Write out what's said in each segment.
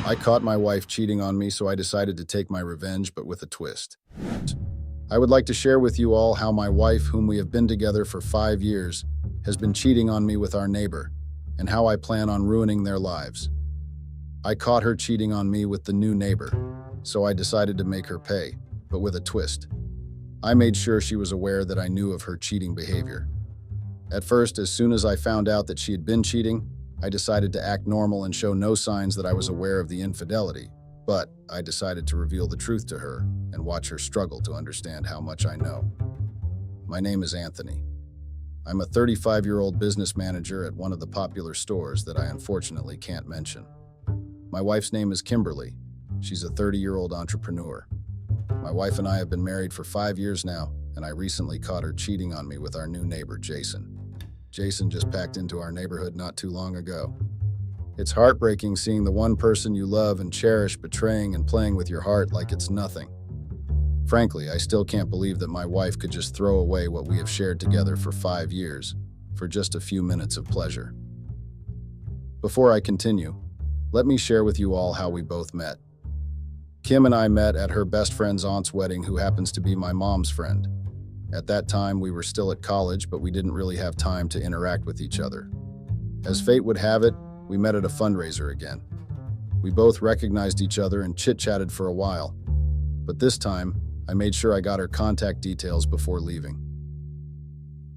I caught my wife cheating on me, so I decided to take my revenge, but with a twist. I would like to share with you all how my wife, whom we have been together for 5 years, has been cheating on me with our neighbor, and how I plan on ruining their lives. I caught her cheating on me with the new neighbor, so I decided to make her pay, but with a twist. I made sure she was aware that I knew of her cheating behavior. At first, as soon as I found out that she had been cheating, I decided to act normal and show no signs that I was aware of the infidelity, but I decided to reveal the truth to her and watch her struggle to understand how much I know. My name is Anthony. I'm a 35-year-old business manager at one of the popular stores that I unfortunately can't mention. My wife's name is Kimberly. She's a 30-year-old entrepreneur. My wife and I have been married for 5 years now, and I recently caught her cheating on me with our new neighbor, Jason. Jason just packed into our neighborhood not too long ago. It's heartbreaking seeing the one person you love and cherish betraying and playing with your heart like it's nothing. Frankly, I still can't believe that my wife could just throw away what we have shared together for 5 years for just a few minutes of pleasure. Before I continue, let me share with you all how we both met. Kim and I met at her best friend's aunt's wedding, who happens to be my mom's friend. At that time, we were still at college, but we didn't really have time to interact with each other. As fate would have it, we met at a fundraiser again. We both recognized each other and chit-chatted for a while, but this time, I made sure I got her contact details before leaving.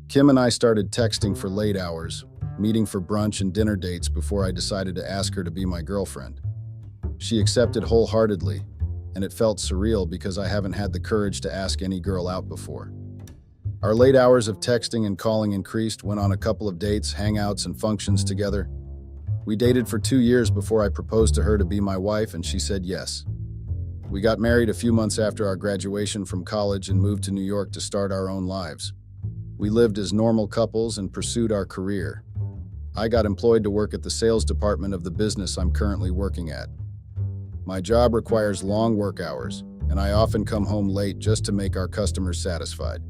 Kim and I started texting for late hours, meeting for brunch and dinner dates before I decided to ask her to be my girlfriend. She accepted wholeheartedly, and it felt surreal because I haven't had the courage to ask any girl out before. Our late hours of texting and calling increased, went on a couple of dates, hangouts, and functions together. We dated for 2 years before I proposed to her to be my wife, and she said yes. We got married a few months after our graduation from college and moved to New York to start our own lives. We lived as normal couples and pursued our career. I got employed to work at the sales department of the business I'm currently working at. My job requires long work hours, and I often come home late just to make our customers satisfied.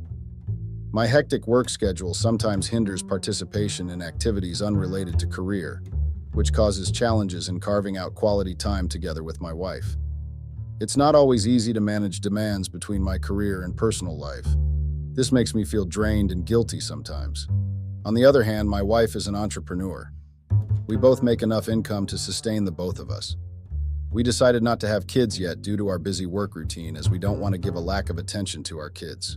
My hectic work schedule sometimes hinders participation in activities unrelated to career, which causes challenges in carving out quality time together with my wife. It's not always easy to manage demands between my career and personal life. This makes me feel drained and guilty sometimes. On the other hand, my wife is an entrepreneur. We both make enough income to sustain the both of us. We decided not to have kids yet due to our busy work routine, as we don't want to give a lack of attention to our kids.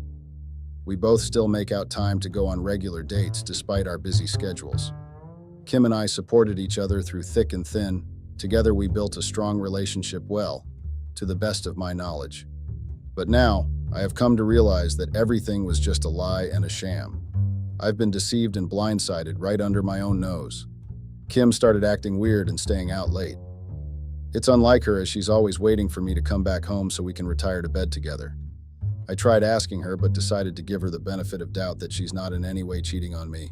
We both still make out time to go on regular dates despite our busy schedules. Kim and I supported each other through thick and thin. Together we built a strong relationship well, to the best of my knowledge. But now, I have come to realize that everything was just a lie and a sham. I've been deceived and blindsided right under my own nose. Kim started acting weird and staying out late. It's unlike her, as she's always waiting for me to come back home so we can retire to bed together. I tried asking her, but decided to give her the benefit of doubt that she's not in any way cheating on me.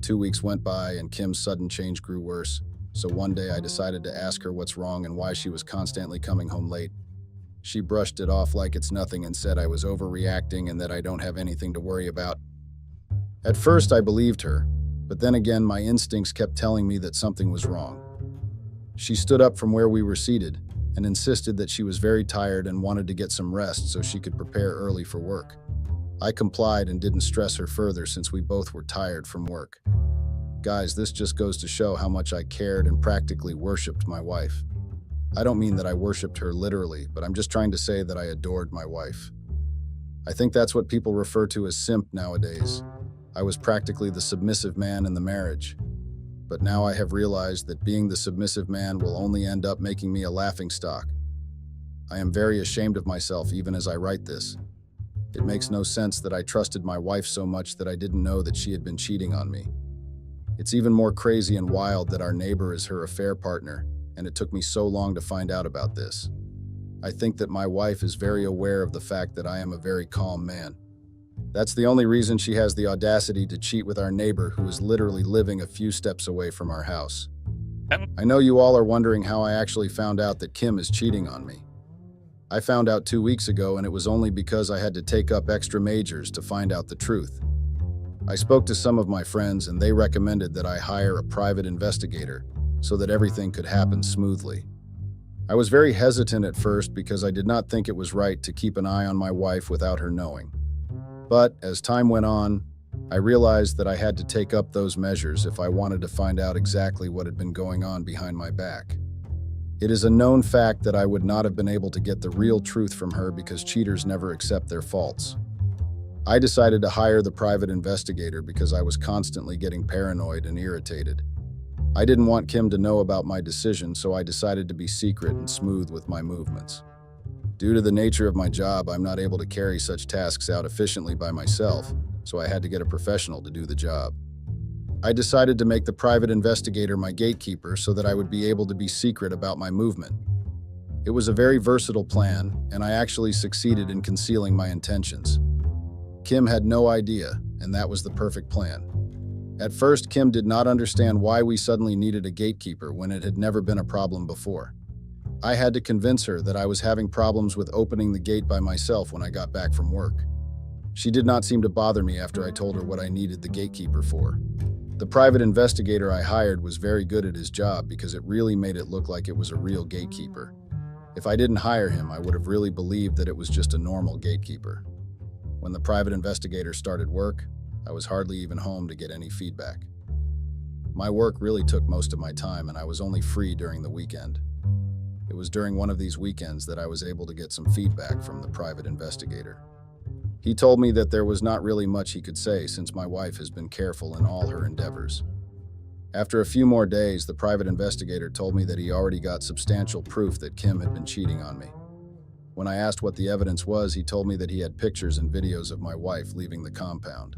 2 weeks went by and Kim's sudden change grew worse, so one day I decided to ask her what's wrong and why she was constantly coming home late. She brushed it off like it's nothing and said I was overreacting and that I don't have anything to worry about. At first, I believed her, but then again, my instincts kept telling me that something was wrong. She stood up from where we were seated and insisted that she was very tired and wanted to get some rest so she could prepare early for work. I complied and didn't stress her further since we both were tired from work. Guys, this just goes to show how much I cared and practically worshipped my wife. I don't mean that I worshipped her literally, but I'm just trying to say that I adored my wife. I think that's what people refer to as simp nowadays. I was practically the submissive man in the marriage. But now I have realized that being the submissive man will only end up making me a laughingstock. I am very ashamed of myself even as I write this. It makes no sense that I trusted my wife so much that I didn't know that she had been cheating on me. It's even more crazy and wild that our neighbor is her affair partner, and it took me so long to find out about this. I think that my wife is very aware of the fact that I am a very calm man. That's the only reason she has the audacity to cheat with our neighbor, who is literally living a few steps away from our house. I know you all are wondering how I actually found out that Kim is cheating on me. I found out 2 weeks ago, and it was only because I had to take up extra majors to find out the truth. I spoke to some of my friends, and they recommended that I hire a private investigator so that everything could happen smoothly. I was very hesitant at first because I did not think it was right to keep an eye on my wife without her knowing. But as time went on, I realized that I had to take up those measures if I wanted to find out exactly what had been going on behind my back. It is a known fact that I would not have been able to get the real truth from her because cheaters never accept their faults. I decided to hire the private investigator because I was constantly getting paranoid and irritated. I didn't want Kim to know about my decision, so I decided to be secret and smooth with my movements. Due to the nature of my job, I'm not able to carry such tasks out efficiently by myself, so I had to get a professional to do the job. I decided to make the private investigator my gatekeeper so that I would be able to be secret about my movement. It was a very versatile plan, and I actually succeeded in concealing my intentions. Kim had no idea, and that was the perfect plan. At first, Kim did not understand why we suddenly needed a gatekeeper when it had never been a problem before. I had to convince her that I was having problems with opening the gate by myself when I got back from work. She did not seem to bother me after I told her what I needed the gatekeeper for. The private investigator I hired was very good at his job because it really made it look like it was a real gatekeeper. If I didn't hire him, I would have really believed that it was just a normal gatekeeper. When the private investigator started work, I was hardly even home to get any feedback. My work really took most of my time, and I was only free during the weekend. It was during one of these weekends that I was able to get some feedback from the private investigator. He told me that there was not really much he could say since my wife has been careful in all her endeavors. After a few more days, the private investigator told me that he already got substantial proof that Kim had been cheating on me. When I asked what the evidence was, he told me that he had pictures and videos of my wife leaving the compound.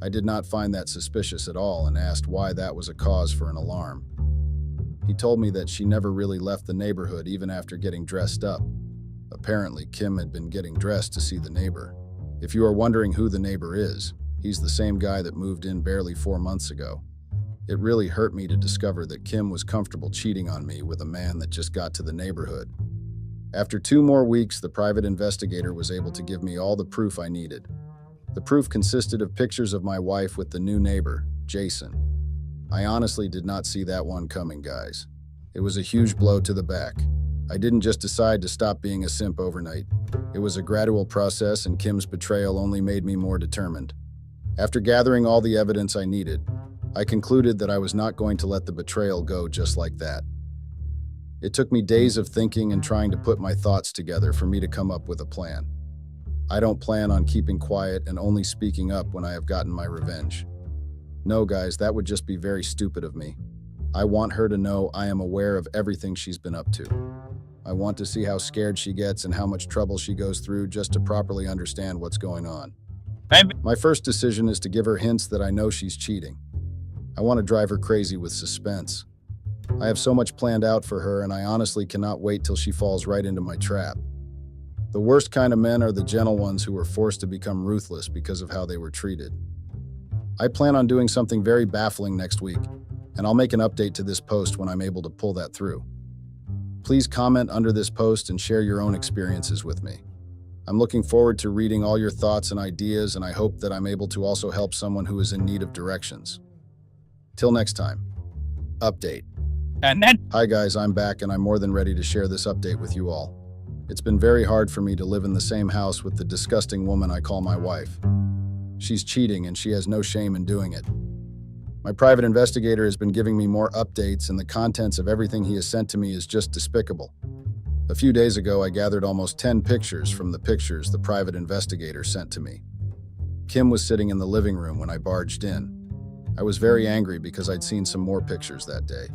I did not find that suspicious at all and asked why that was a cause for an alarm. He told me that she never really left the neighborhood even after getting dressed up. Apparently, Kim had been getting dressed to see the neighbor. If you are wondering who the neighbor is, he's the same guy that moved in barely 4 months ago. It really hurt me to discover that Kim was comfortable cheating on me with a man that just got to the neighborhood. After 2 more weeks, the private investigator was able to give me all the proof I needed. The proof consisted of pictures of my wife with the new neighbor, Jason. I honestly did not see that one coming, guys. It was a huge blow to the back. I didn't just decide to stop being a simp overnight. It was a gradual process, and Kim's betrayal only made me more determined. After gathering all the evidence I needed, I concluded that I was not going to let the betrayal go just like that. It took me days of thinking and trying to put my thoughts together for me to come up with a plan. I don't plan on keeping quiet and only speaking up when I have gotten my revenge. No, guys, that would just be very stupid of me. I want her to know I am aware of everything she's been up to. I want to see how scared she gets and how much trouble she goes through just to properly understand what's going on. My first decision is to give her hints that I know she's cheating. I want to drive her crazy with suspense. I have so much planned out for her, and I honestly cannot wait till she falls right into my trap. The worst kind of men are the gentle ones who were forced to become ruthless because of how they were treated. I plan on doing something very baffling next week, and I'll make an update to this post when I'm able to pull that through. Please comment under this post and share your own experiences with me. I'm looking forward to reading all your thoughts and ideas, and I hope that I'm able to also help someone who is in need of directions. Till next time. Update. Hi guys, I'm back, and I'm more than ready to share this update with you all. It's been very hard for me to live in the same house with the disgusting woman I call my wife. She's cheating, and she has no shame in doing it. My private investigator has been giving me more updates, and the contents of everything he has sent to me is just despicable. A few days ago, I gathered almost 10 pictures from the pictures the private investigator sent to me. Kim was sitting in the living room when I barged in. I was very angry because I'd seen some more pictures that day.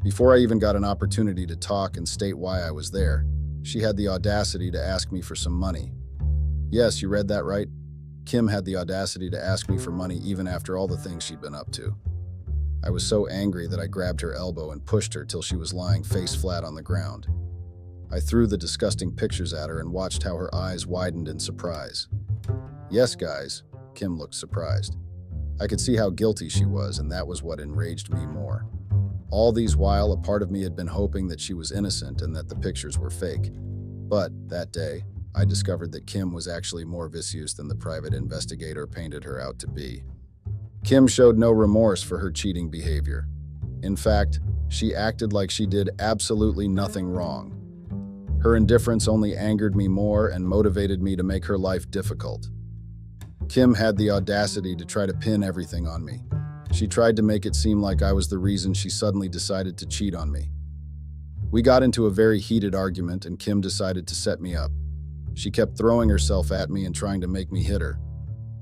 Before I even got an opportunity to talk and state why I was there, she had the audacity to ask me for some money. Yes, you read that right. Kim had the audacity to ask me for money even after all the things she'd been up to. I was so angry that I grabbed her elbow and pushed her till she was lying face flat on the ground. I threw the disgusting pictures at her and watched how her eyes widened in surprise. Yes, guys, Kim looked surprised. I could see how guilty she was, and that was what enraged me more. All these while, a part of me had been hoping that she was innocent and that the pictures were fake. But that day, I discovered that Kim was actually more vicious than the private investigator painted her out to be. Kim showed no remorse for her cheating behavior. In fact, She acted like she did absolutely nothing wrong. Her indifference only angered me more and motivated me to make her life difficult. Kim had the audacity to try to pin everything on me. She tried to make it seem like I was the reason she suddenly decided to cheat on me. We got into a very heated argument and Kim decided to set me up. She kept throwing herself at me and trying to make me hit her.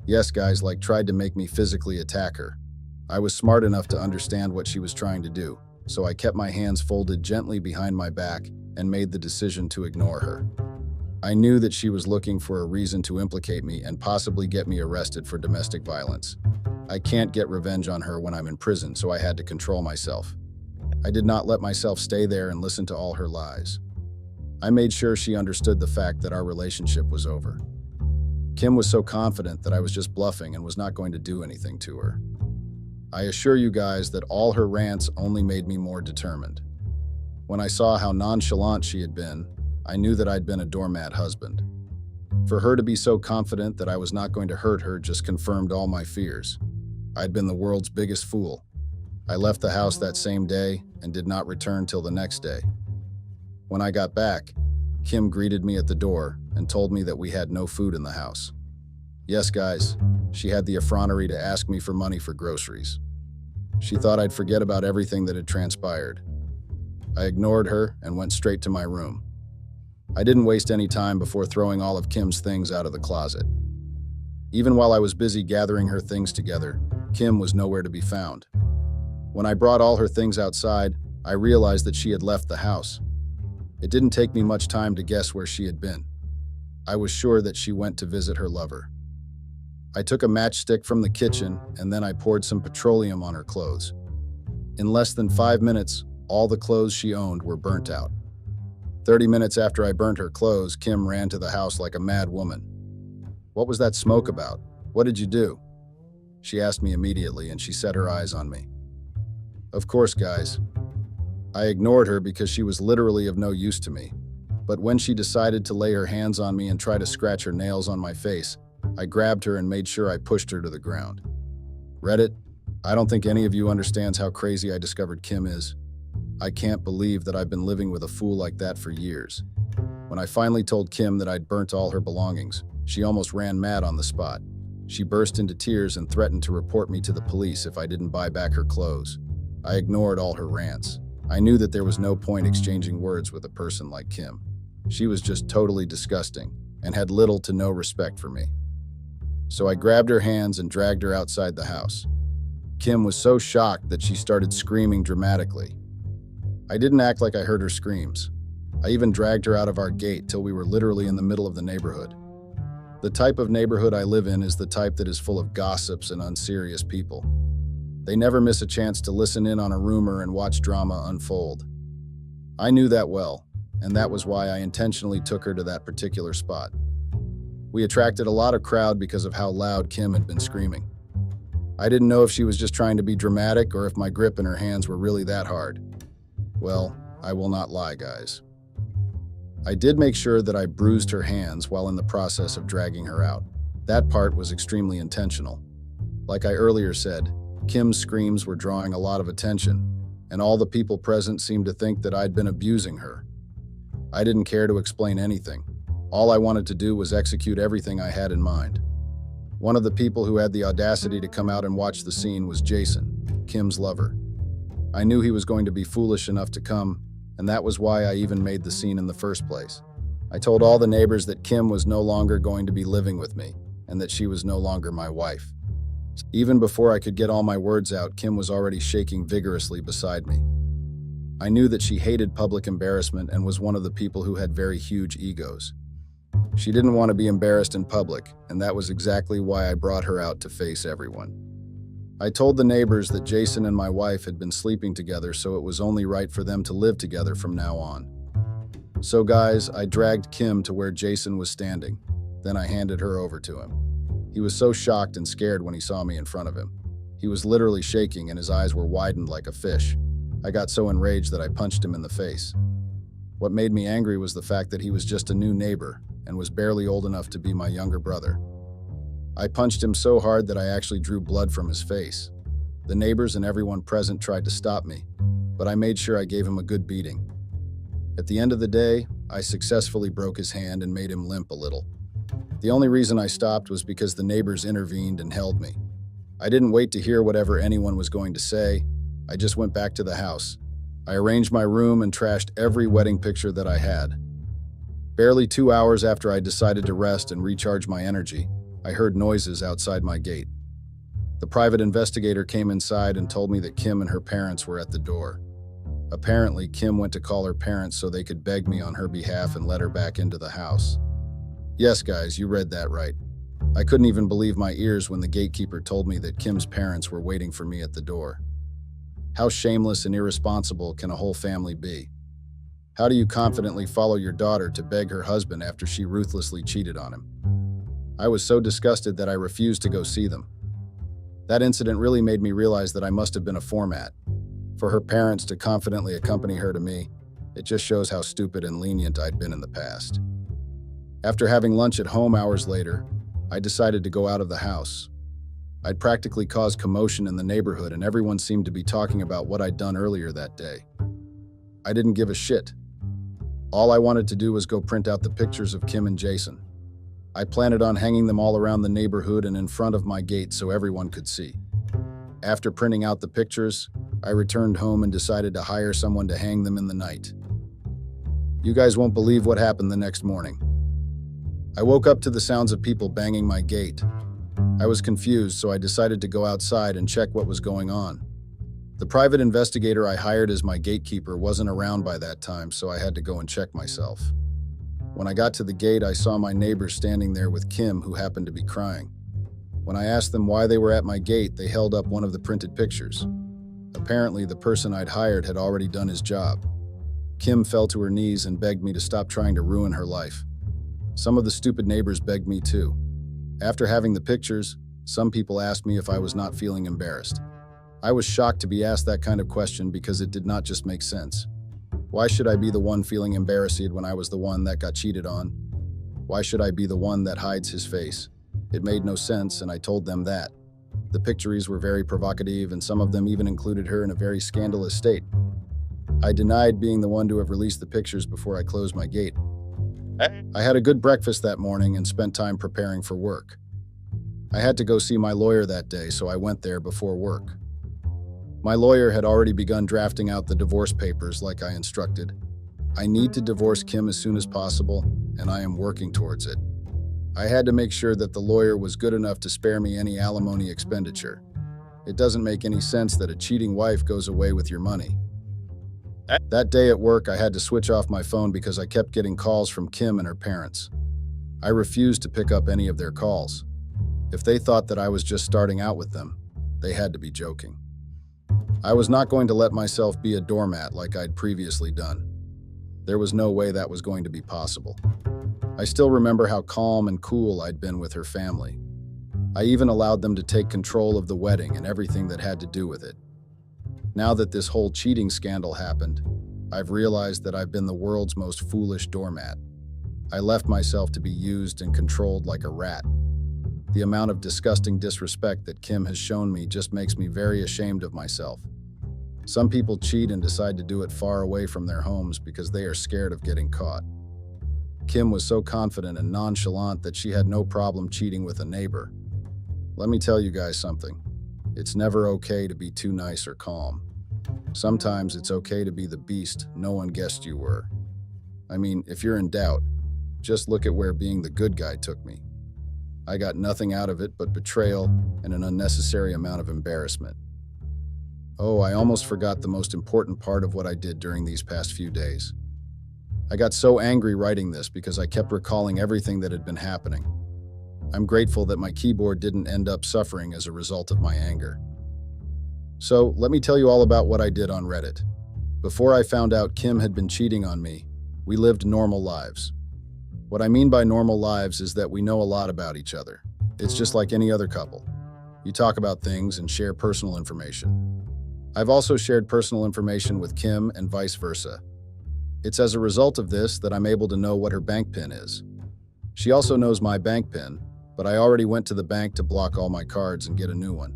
Yes, guys, like tried to make me physically attack her. I was smart enough to understand what she was trying to do, so I kept my hands folded gently behind my back and made the decision to ignore her. I knew that she was looking for a reason to implicate me and possibly get me arrested for domestic violence. I can't get revenge on her when I'm in prison, so I had to control myself. I did not let myself stay there and listen to all her lies. I made sure she understood the fact that our relationship was over. Kim was so confident that I was just bluffing and was not going to do anything to her. I assure you guys that all her rants only made me more determined. When I saw how nonchalant she had been, I knew that I'd been a doormat husband. For her to be so confident that I was not going to hurt her just confirmed all my fears. I'd been the world's biggest fool. I left the house that same day and did not return till the next day. When I got back, Kim greeted me at the door and told me that we had no food in the house. Yes, guys, she had the effrontery to ask me for money for groceries. She thought I'd forget about everything that had transpired. I ignored her and went straight to my room. I didn't waste any time before throwing all of Kim's things out of the closet. Even while I was busy gathering her things together, Kim was nowhere to be found. When I brought all her things outside, I realized that she had left the house. It didn't take me much time to guess where she had been. I was sure that she went to visit her lover. I took a matchstick from the kitchen and then I poured some petroleum on her clothes. In less than 5 minutes, all the clothes she owned were burnt out. 30 minutes after I burnt her clothes, Kim ran to the house like a mad woman. "What was that smoke about? What did you do?" She asked me immediately and she set her eyes on me. Of course, guys. I ignored her because she was literally of no use to me. But when she decided to lay her hands on me and try to scratch her nails on my face, I grabbed her and made sure I pushed her to the ground. Reddit, I don't think any of you understands how crazy I discovered Kim is. I can't believe that I've been living with a fool like that for years. When I finally told Kim that I'd burnt all her belongings, she almost ran mad on the spot. She burst into tears and threatened to report me to the police if I didn't buy back her clothes. I ignored all her rants. I knew that there was no point exchanging words with a person like Kim. She was just totally disgusting and had little to no respect for me. So I grabbed her hands and dragged her outside the house. Kim was so shocked that she started screaming dramatically. I didn't act like I heard her screams. I even dragged her out of our gate till we were literally in the middle of the neighborhood. The type of neighborhood I live in is the type that is full of gossips and unserious people. They never miss a chance to listen in on a rumor and watch drama unfold. I knew that well, and that was why I intentionally took her to that particular spot. We attracted a lot of crowd because of how loud Kim had been screaming. I didn't know if she was just trying to be dramatic or if my grip in her hands were really that hard. Well, I will not lie, guys. I did make sure that I bruised her hands while in the process of dragging her out. That part was extremely intentional. Like I earlier said, Kim's screams were drawing a lot of attention, and all the people present seemed to think that I'd been abusing her. I didn't care to explain anything. All I wanted to do was execute everything I had in mind. One of the people who had the audacity to come out and watch the scene was Jason, Kim's lover. I knew he was going to be foolish enough to come, and that was why I even made the scene in the first place. I told all the neighbors that Kim was no longer going to be living with me, and that she was no longer my wife. Even before I could get all my words out, Kim was already shaking vigorously beside me. I knew that she hated public embarrassment and was one of the people who had very huge egos. She didn't want to be embarrassed in public, and that was exactly why I brought her out to face everyone. I told the neighbors that Jason and my wife had been sleeping together, so it was only right for them to live together from now on. So guys, I dragged Kim to where Jason was standing. Then I handed her over to him. He was so shocked and scared when he saw me in front of him. He was literally shaking and his eyes were widened like a fish. I got so enraged that I punched him in the face. What made me angry was the fact that he was just a new neighbor and was barely old enough to be my younger brother. I punched him so hard that I actually drew blood from his face. The neighbors and everyone present tried to stop me, but I made sure I gave him a good beating. At the end of the day, I successfully broke his hand and made him limp a little. The only reason I stopped was because the neighbors intervened and held me. I didn't wait to hear whatever anyone was going to say. I just went back to the house. I arranged my room and trashed every wedding picture that I had. Barely 2 hours after I decided to rest and recharge my energy, I heard noises outside my gate. The private investigator came inside and told me that Kim and her parents were at the door. Apparently, Kim went to call her parents so they could beg me on her behalf and let her back into the house. Yes, guys, you read that right. I couldn't even believe my ears when the gatekeeper told me that Kim's parents were waiting for me at the door. How shameless and irresponsible can a whole family be? How do you confidently follow your daughter to beg her husband after she ruthlessly cheated on him? I was so disgusted that I refused to go see them. That incident really made me realize that I must have been a format. For her parents to confidently accompany her to me, it just shows how stupid and lenient I'd been in the past. After having lunch at home hours later, I decided to go out of the house. I'd practically caused commotion in the neighborhood and everyone seemed to be talking about what I'd done earlier that day. I didn't give a shit. All I wanted to do was go print out the pictures of Kim and Jason. I planned on hanging them all around the neighborhood and in front of my gate so everyone could see. After printing out the pictures, I returned home and decided to hire someone to hang them in the night. You guys won't believe what happened the next morning. I woke up to the sounds of people banging my gate. I was confused, so I decided to go outside and check what was going on. The private investigator I hired as my gatekeeper wasn't around by that time, so I had to go and check myself. When I got to the gate, I saw my neighbor standing there with Kim, who happened to be crying. When I asked them why they were at my gate, they held up one of the printed pictures. Apparently, the person I'd hired had already done his job. Kim fell to her knees and begged me to stop trying to ruin her life. Some of the stupid neighbors begged me too. After having the pictures, some people asked me if I was not feeling embarrassed. I was shocked to be asked that kind of question because it did not just make sense. Why should I be the one feeling embarrassed when I was the one that got cheated on? Why should I be the one that hides his face? It made no sense, and I told them that. The pictures were very provocative, and some of them even included her in a very scandalous state. I denied being the one to have released the pictures before I closed my gate. I had a good breakfast that morning and spent time preparing for work. I had to go see my lawyer that day, so I went there before work. My lawyer had already begun drafting out the divorce papers like I instructed. I need to divorce Kim as soon as possible, and I am working towards it. I had to make sure that the lawyer was good enough to spare me any alimony expenditure. It doesn't make any sense that a cheating wife goes away with your money. That day at work, I had to switch off my phone because I kept getting calls from Kim and her parents. I refused to pick up any of their calls. If they thought that I was just starting out with them, they had to be joking. I was not going to let myself be a doormat like I'd previously done. There was no way that was going to be possible. I still remember how calm and cool I'd been with her family. I even allowed them to take control of the wedding and everything that had to do with it. Now that this whole cheating scandal happened, I've realized that I've been the world's most foolish doormat. I left myself to be used and controlled like a rat. The amount of disgusting disrespect that Kim has shown me just makes me very ashamed of myself. Some people cheat and decide to do it far away from their homes because they are scared of getting caught. Kim was so confident and nonchalant that she had no problem cheating with a neighbor. Let me tell you guys something. It's never okay to be too nice or calm. Sometimes it's okay to be the beast no one guessed you were. I mean, if you're in doubt, just look at where being the good guy took me. I got nothing out of it but betrayal and an unnecessary amount of embarrassment. Oh, I almost forgot the most important part of what I did during these past few days. I got so angry writing this because I kept recalling everything that had been happening. I'm grateful that my keyboard didn't end up suffering as a result of my anger. So, let me tell you all about what I did on Reddit. Before I found out Kim had been cheating on me, we lived normal lives. What I mean by normal lives is that we know a lot about each other. It's just like any other couple. You talk about things and share personal information. I've also shared personal information with Kim and vice versa. It's as a result of this that I'm able to know what her bank PIN is. She also knows my bank PIN, but I already went to the bank to block all my cards and get a new one.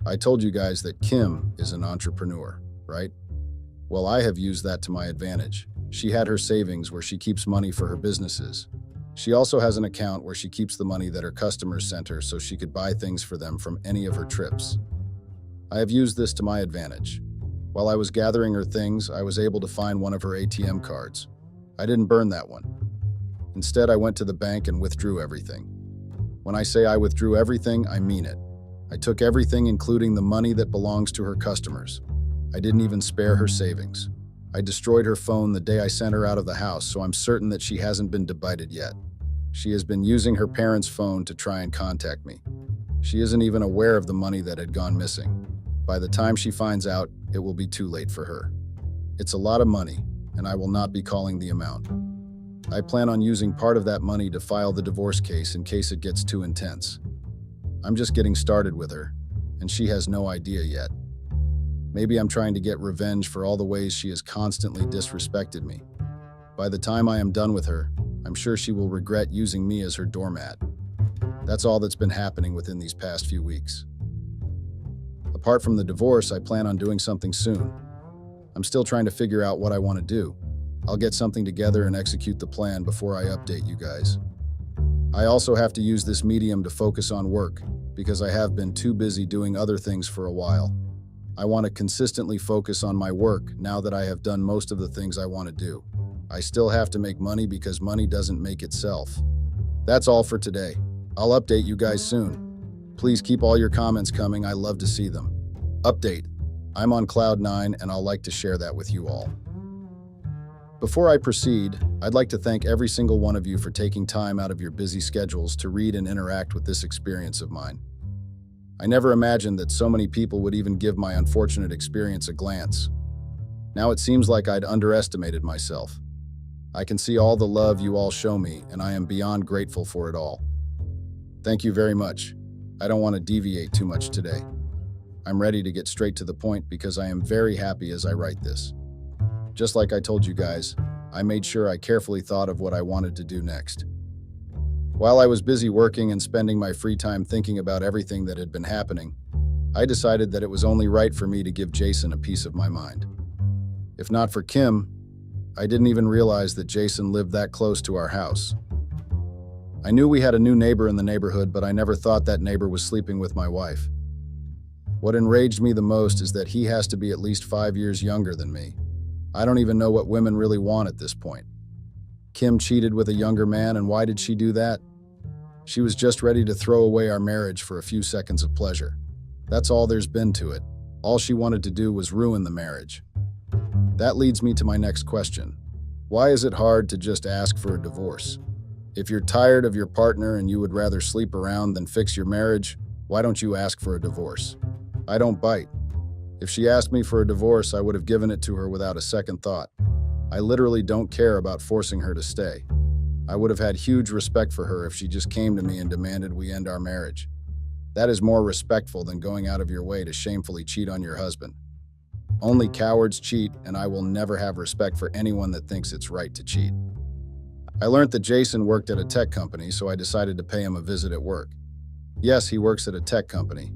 I told you guys that Kim is an entrepreneur, right? Well, I have used that to my advantage. She had her savings where she keeps money for her businesses. She also has an account where she keeps the money that her customers sent her so she could buy things for them from any of her trips. I have used this to my advantage. While I was gathering her things, I was able to find one of her ATM cards. I didn't burn that one. Instead, I went to the bank and withdrew everything. When I say I withdrew everything, I mean it. I took everything, including the money that belongs to her customers. I didn't even spare her savings. I destroyed her phone the day I sent her out of the house, so I'm certain that she hasn't been debited yet. She has been using her parents' phone to try and contact me. She isn't even aware of the money that had gone missing. By the time she finds out, it will be too late for her. It's a lot of money, and I will not be calling the amount. I plan on using part of that money to file the divorce case in case it gets too intense. I'm just getting started with her, and she has no idea yet. Maybe I'm trying to get revenge for all the ways she has constantly disrespected me. By the time I am done with her, I'm sure she will regret using me as her doormat. That's all that's been happening within these past few weeks. Apart from the divorce, I plan on doing something soon. I'm still trying to figure out what I want to do. I'll get something together and execute the plan before I update you guys. I also have to use this medium to focus on work because I have been too busy doing other things for a while. I want to consistently focus on my work now that I have done most of the things I want to do. I still have to make money because money doesn't make itself. That's all for today. I'll update you guys soon. Please keep all your comments coming. I love to see them. Update. I'm on cloud 9 and I'll like to share that with you all. Before I proceed, I'd like to thank every single one of you for taking time out of your busy schedules to read and interact with this experience of mine. I never imagined that so many people would even give my unfortunate experience a glance. Now it seems like I'd underestimated myself. I can see all the love you all show me, and I am beyond grateful for it all. Thank you very much. I don't want to deviate too much today. I'm ready to get straight to the point because I am very happy as I write this. Just like I told you guys, I made sure I carefully thought of what I wanted to do next. While I was busy working and spending my free time thinking about everything that had been happening, I decided that it was only right for me to give Jason a piece of my mind. If not for Kim, I didn't even realize that Jason lived that close to our house. I knew we had a new neighbor in the neighborhood, but I never thought that neighbor was sleeping with my wife. What enraged me the most is that he has to be at least 5 years younger than me. I don't even know what women really want at this point. Kim cheated with a younger man, and why did she do that? She was just ready to throw away our marriage for a few seconds of pleasure. That's all there's been to it. All she wanted to do was ruin the marriage. That leads me to my next question. Why is it hard to just ask for a divorce? If you're tired of your partner and you would rather sleep around than fix your marriage, why don't you ask for a divorce? I don't bite. If she asked me for a divorce, I would have given it to her without a second thought. I literally don't care about forcing her to stay. I would have had huge respect for her if she just came to me and demanded we end our marriage. That is more respectful than going out of your way to shamefully cheat on your husband. Only cowards cheat, and I will never have respect for anyone that thinks it's right to cheat. I learned that Jason worked at a tech company, so I decided to pay him a visit at work. Yes, he works at a tech company.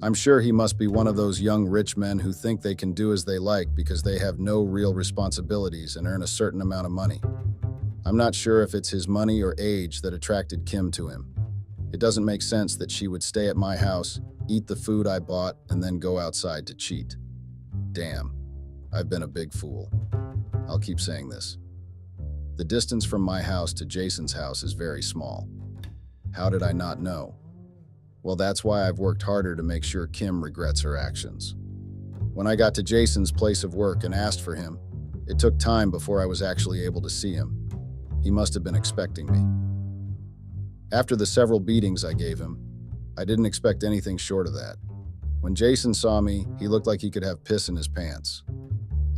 I'm sure he must be one of those young rich men who think they can do as they like because they have no real responsibilities and earn a certain amount of money. I'm not sure if it's his money or age that attracted Kim to him. It doesn't make sense that she would stay at my house, eat the food I bought, and then go outside to cheat. Damn, I've been a big fool. I'll keep saying this. The distance from my house to Jason's house is very small. How did I not know? Well, that's why I've worked harder to make sure Kim regrets her actions. When I got to Jason's place of work and asked for him, it took time before I was actually able to see him. He must have been expecting me. After the several beatings I gave him, I didn't expect anything short of that. When Jason saw me, he looked like he could have piss in his pants.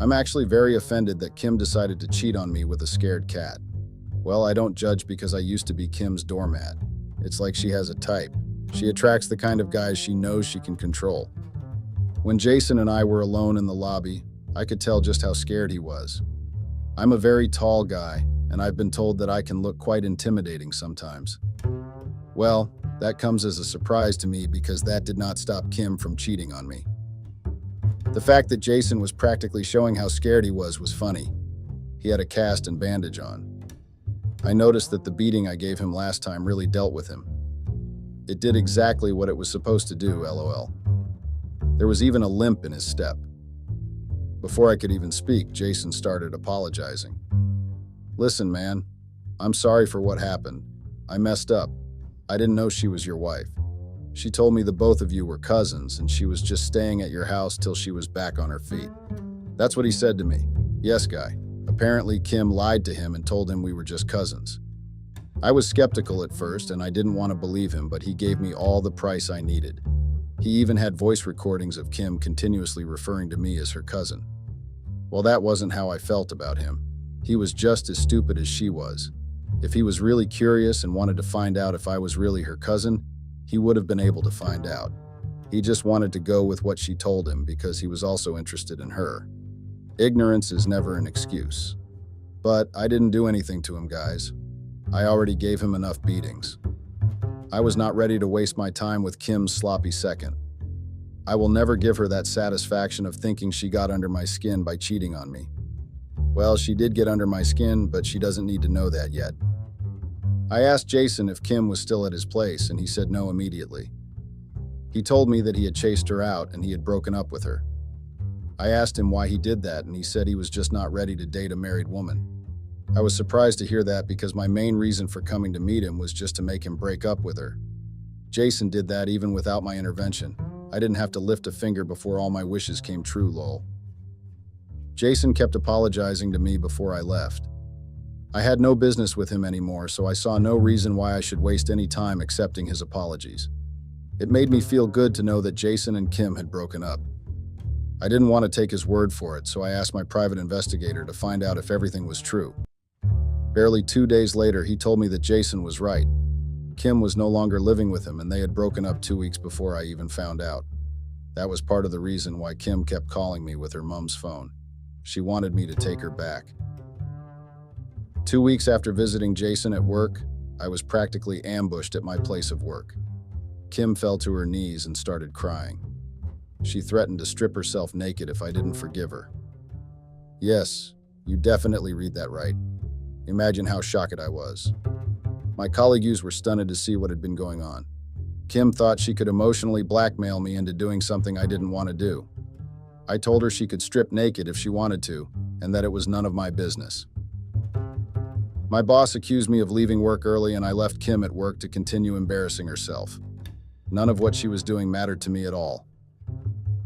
I'm actually very offended that Kim decided to cheat on me with a scared cat. Well, I don't judge because I used to be Kim's doormat. It's like she has a type. She attracts the kind of guys she knows she can control. When Jason and I were alone in the lobby, I could tell just how scared he was. I'm a very tall guy, and I've been told that I can look quite intimidating sometimes. Well, that comes as a surprise to me because that did not stop Kim from cheating on me. The fact that Jason was practically showing how scared he was funny. He had a cast and bandage on. I noticed that the beating I gave him last time really dealt with him. It did exactly what it was supposed to do, LOL. There was even a limp in his step. Before I could even speak, Jason started apologizing. Listen, man, I'm sorry for what happened. I messed up. I didn't know she was your wife. She told me the both of you were cousins and she was just staying at your house till she was back on her feet. That's what he said to me. Yes, guy. Apparently, Kim lied to him and told him we were just cousins. I was skeptical at first and I didn't want to believe him, but he gave me all the price I needed. He even had voice recordings of Kim continuously referring to me as her cousin. Well, that wasn't how I felt about him. He was just as stupid as she was. If he was really curious and wanted to find out if I was really her cousin, he would have been able to find out. He just wanted to go with what she told him because he was also interested in her. Ignorance is never an excuse. But I didn't do anything to him, guys. I already gave him enough beatings. I was not ready to waste my time with Kim's sloppy second. I will never give her that satisfaction of thinking she got under my skin by cheating on me. Well, she did get under my skin, but she doesn't need to know that yet. I asked Jason if Kim was still at his place, and he said no immediately. He told me that he had chased her out and he had broken up with her. I asked him why he did that, and he said he was just not ready to date a married woman. I was surprised to hear that because my main reason for coming to meet him was just to make him break up with her. Jason did that even without my intervention. I didn't have to lift a finger before all my wishes came true, lol. Jason kept apologizing to me before I left. I had no business with him anymore, so I saw no reason why I should waste any time accepting his apologies. It made me feel good to know that Jason and Kim had broken up. I didn't want to take his word for it, so I asked my private investigator to find out if everything was true. Barely 2 days later, he told me that Jason was right. Kim was no longer living with him, and they had broken up 2 weeks before I even found out. That was part of the reason why Kim kept calling me with her mom's phone. She wanted me to take her back. 2 weeks after visiting Jason at work, I was practically ambushed at my place of work. Kim fell to her knees and started crying. She threatened to strip herself naked if I didn't forgive her. Yes, you definitely read that right. Imagine how shocked I was. My colleagues were stunned to see what had been going on. Kim thought she could emotionally blackmail me into doing something I didn't want to do. I told her she could strip naked if she wanted to, and that it was none of my business. My boss accused me of leaving work early, and I left Kim at work to continue embarrassing herself. None of what she was doing mattered to me at all.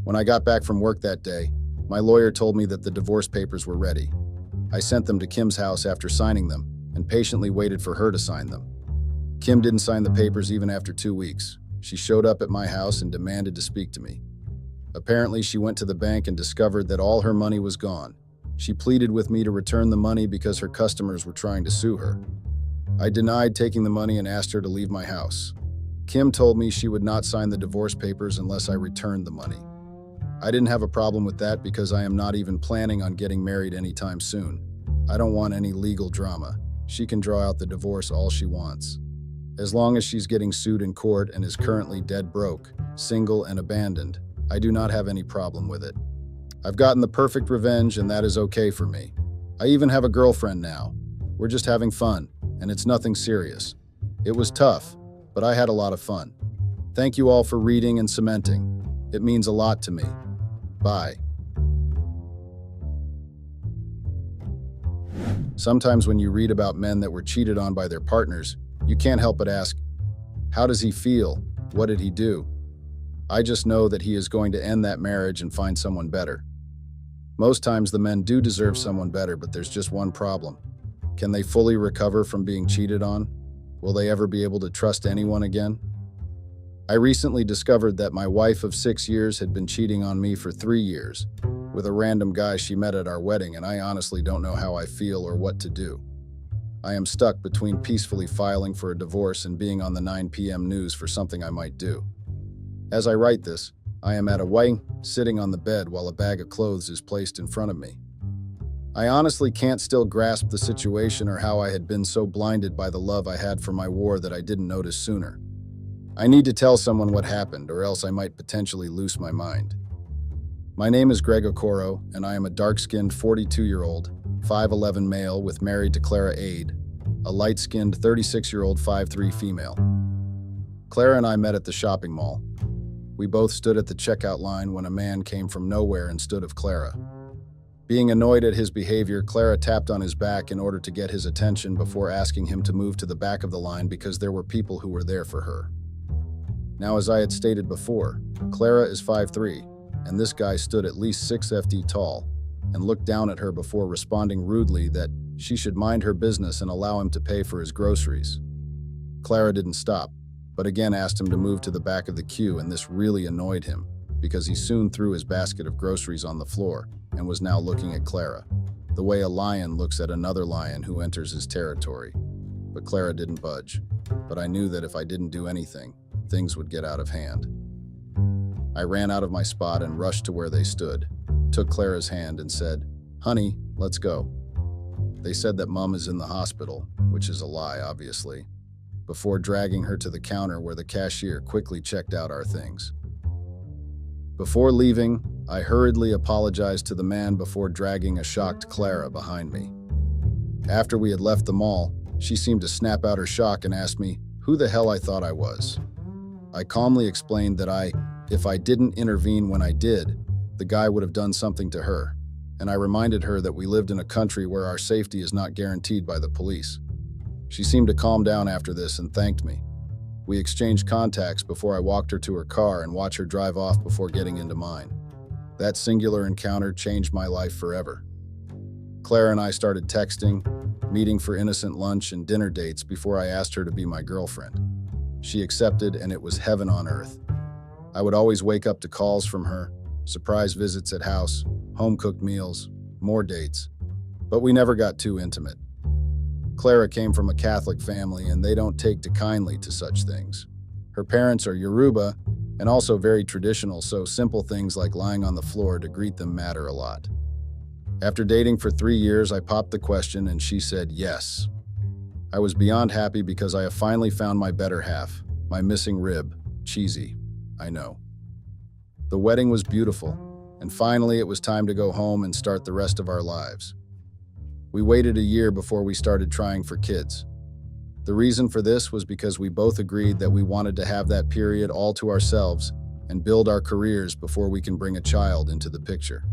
When I got back from work that day, my lawyer told me that the divorce papers were ready. I sent them to Kim's house after signing them, and patiently waited for her to sign them. Kim didn't sign the papers even after 2 weeks. She showed up at my house and demanded to speak to me. Apparently, she went to the bank and discovered that all her money was gone. She pleaded with me to return the money because her customers were trying to sue her. I denied taking the money and asked her to leave my house. Kim told me she would not sign the divorce papers unless I returned the money. I didn't have a problem with that because I am not even planning on getting married anytime soon. I don't want any legal drama. She can draw out the divorce all she wants. As long as she's getting sued in court and is currently dead broke, single and abandoned, I do not have any problem with it. I've gotten the perfect revenge and that is okay for me. I even have a girlfriend now. We're just having fun, and it's nothing serious. It was tough, but I had a lot of fun. Thank you all for reading and cementing. It means a lot to me. Bye. Sometimes when you read about men that were cheated on by their partners, you can't help but ask, how does he feel? What did he do? I just know that he is going to end that marriage and find someone better. Most times the men do deserve someone better, but there's just one problem. Can they fully recover from being cheated on? Will they ever be able to trust anyone again? I recently discovered that my wife of 6 years had been cheating on me for 3 years with a random guy she met at our wedding, and I honestly don't know how I feel or what to do. I am stuck between peacefully filing for a divorce and being on the 9 p.m. news for something I might do. As I write this, I am at a wedding, sitting on the bed while a bag of clothes is placed in front of me. I honestly can't still grasp the situation or how I had been so blinded by the love I had for my war that I didn't notice sooner. I need to tell someone what happened, or else I might potentially lose my mind. My name is Greg Okoro, and I am a dark-skinned 42-year-old, 5'11" male with married to Clara Ade, a light-skinned 36-year-old 5'3" female. Clara and I met at the shopping mall. We both stood at the checkout line when a man came from nowhere and stood of Clara. Being annoyed at his behavior, Clara tapped on his back in order to get his attention before asking him to move to the back of the line because there were people who were there for her. Now, as I had stated before, Clara is 5'3", and this guy stood at least 6 FT tall and looked down at her before responding rudely that she should mind her business and allow him to pay for his groceries. Clara didn't stop, but again asked him to move to the back of the queue, and this really annoyed him because he soon threw his basket of groceries on the floor and was now looking at Clara, the way a lion looks at another lion who enters his territory. But Clara didn't budge, but I knew that if I didn't do anything, things would get out of hand. I ran out of my spot and rushed to where they stood, took Clara's hand and said, "Honey, let's go." They said that Mom is in the hospital, which is a lie, obviously, before dragging her to the counter where the cashier quickly checked out our things. Before leaving, I hurriedly apologized to the man before dragging a shocked Clara behind me. After we had left the mall, she seemed to snap out her shock and asked me who the hell I thought I was. I calmly explained that if I didn't intervene when I did, the guy would have done something to her, and I reminded her that we lived in a country where our safety is not guaranteed by the police. She seemed to calm down after this and thanked me. We exchanged contacts before I walked her to her car and watched her drive off before getting into mine. That singular encounter changed my life forever. Clara and I started texting, meeting for innocent lunch and dinner dates before I asked her to be my girlfriend. She accepted, and it was heaven on earth. I would always wake up to calls from her, surprise visits at house, home-cooked meals, more dates. But we never got too intimate. Clara came from a Catholic family, and they don't take kindly to such things. Her parents are Yoruba and also very traditional, so simple things like lying on the floor to greet them matter a lot. After dating for 3 years, I popped the question and she said yes. I was beyond happy because I have finally found my better half, my missing rib. Cheesy, I know. The wedding was beautiful, and finally it was time to go home and start the rest of our lives. We waited a year before we started trying for kids. The reason for this was because we both agreed that we wanted to have that period all to ourselves and build our careers before we can bring a child into the picture.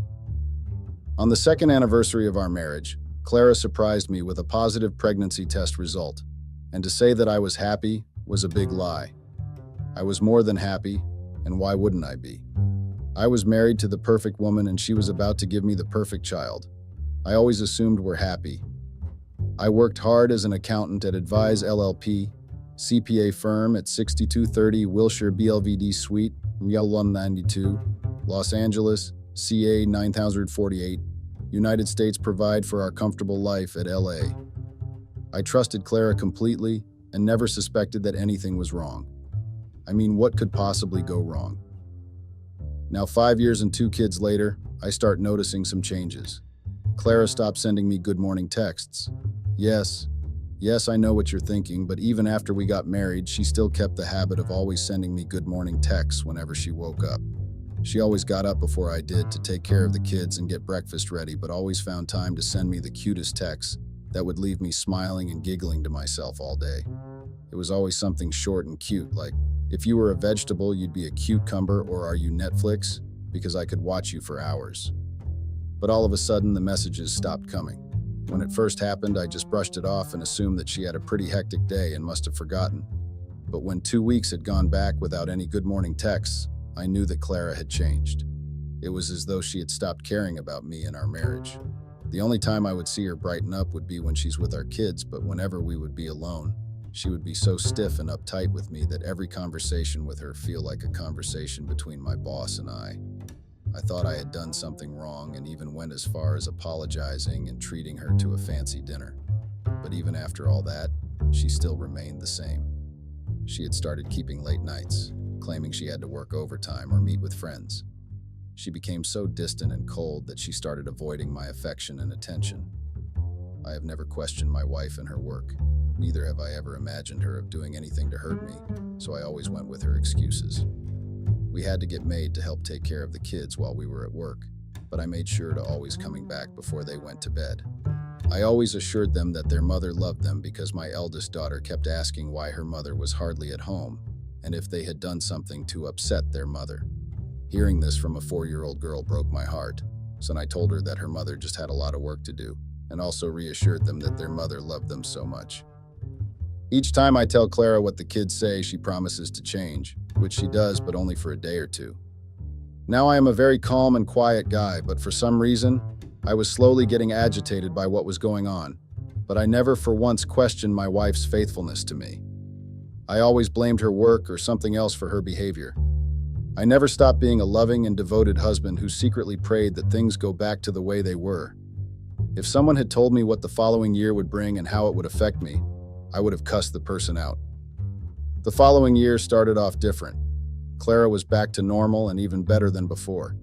On the 2nd anniversary of our marriage, Clara surprised me with a positive pregnancy test result, and to say that I was happy was a big lie. I was more than happy, and why wouldn't I be? I was married to the perfect woman, and she was about to give me the perfect child. I always assumed we're happy. I worked hard as an accountant at Advise LLP, CPA firm at 6230 Wilshire BLVD Suite, Yale 192, Los Angeles, CA 9048, United States provide for our comfortable life at LA. I trusted Clara completely and never suspected that anything was wrong. I mean, what could possibly go wrong? Now 5 years and 2 kids later, I start noticing some changes. Clara stopped sending me good morning texts. Yes, I know what you're thinking, but even after we got married, she still kept the habit of always sending me good morning texts whenever she woke up. She always got up before I did to take care of the kids and get breakfast ready, but always found time to send me the cutest texts that would leave me smiling and giggling to myself all day. It was always something short and cute, like, if you were a vegetable, you'd be a cucumber, or are you Netflix? Because I could watch you for hours. But all of a sudden, the messages stopped coming. When it first happened, I just brushed it off and assumed that she had a pretty hectic day and must have forgotten. But when 2 weeks had gone back without any good morning texts, I knew that Clara had changed. It was as though she had stopped caring about me and our marriage. The only time I would see her brighten up would be when she's with our kids, but whenever we would be alone, she would be so stiff and uptight with me that every conversation with her feel like a conversation between my boss and I. I thought I had done something wrong and even went as far as apologizing and treating her to a fancy dinner. But even after all that, she still remained the same. She had started keeping late nights, claiming she had to work overtime or meet with friends. She became so distant and cold that she started avoiding my affection and attention. I have never questioned my wife and her work. Neither have I ever imagined her of doing anything to hurt me, so I always went with her excuses. We had to get maid to help take care of the kids while we were at work, but I made sure to always coming back before they went to bed. I always assured them that their mother loved them because my eldest daughter kept asking why her mother was hardly at home and if they had done something to upset their mother. Hearing this from a 4-year-old girl broke my heart, so I told her that her mother just had a lot of work to do, and also reassured them that their mother loved them so much. Each time I tell Clara what the kids say, she promises to change, which she does, but only for a day or two. Now I am a very calm and quiet guy, but for some reason, I was slowly getting agitated by what was going on, but I never for once questioned my wife's faithfulness to me. I always blamed her work or something else for her behavior. I never stopped being a loving and devoted husband who secretly prayed that things go back to the way they were. If someone had told me what the following year would bring and how it would affect me, I would have cussed the person out. The following year started off different. Clara was back to normal and even better than before.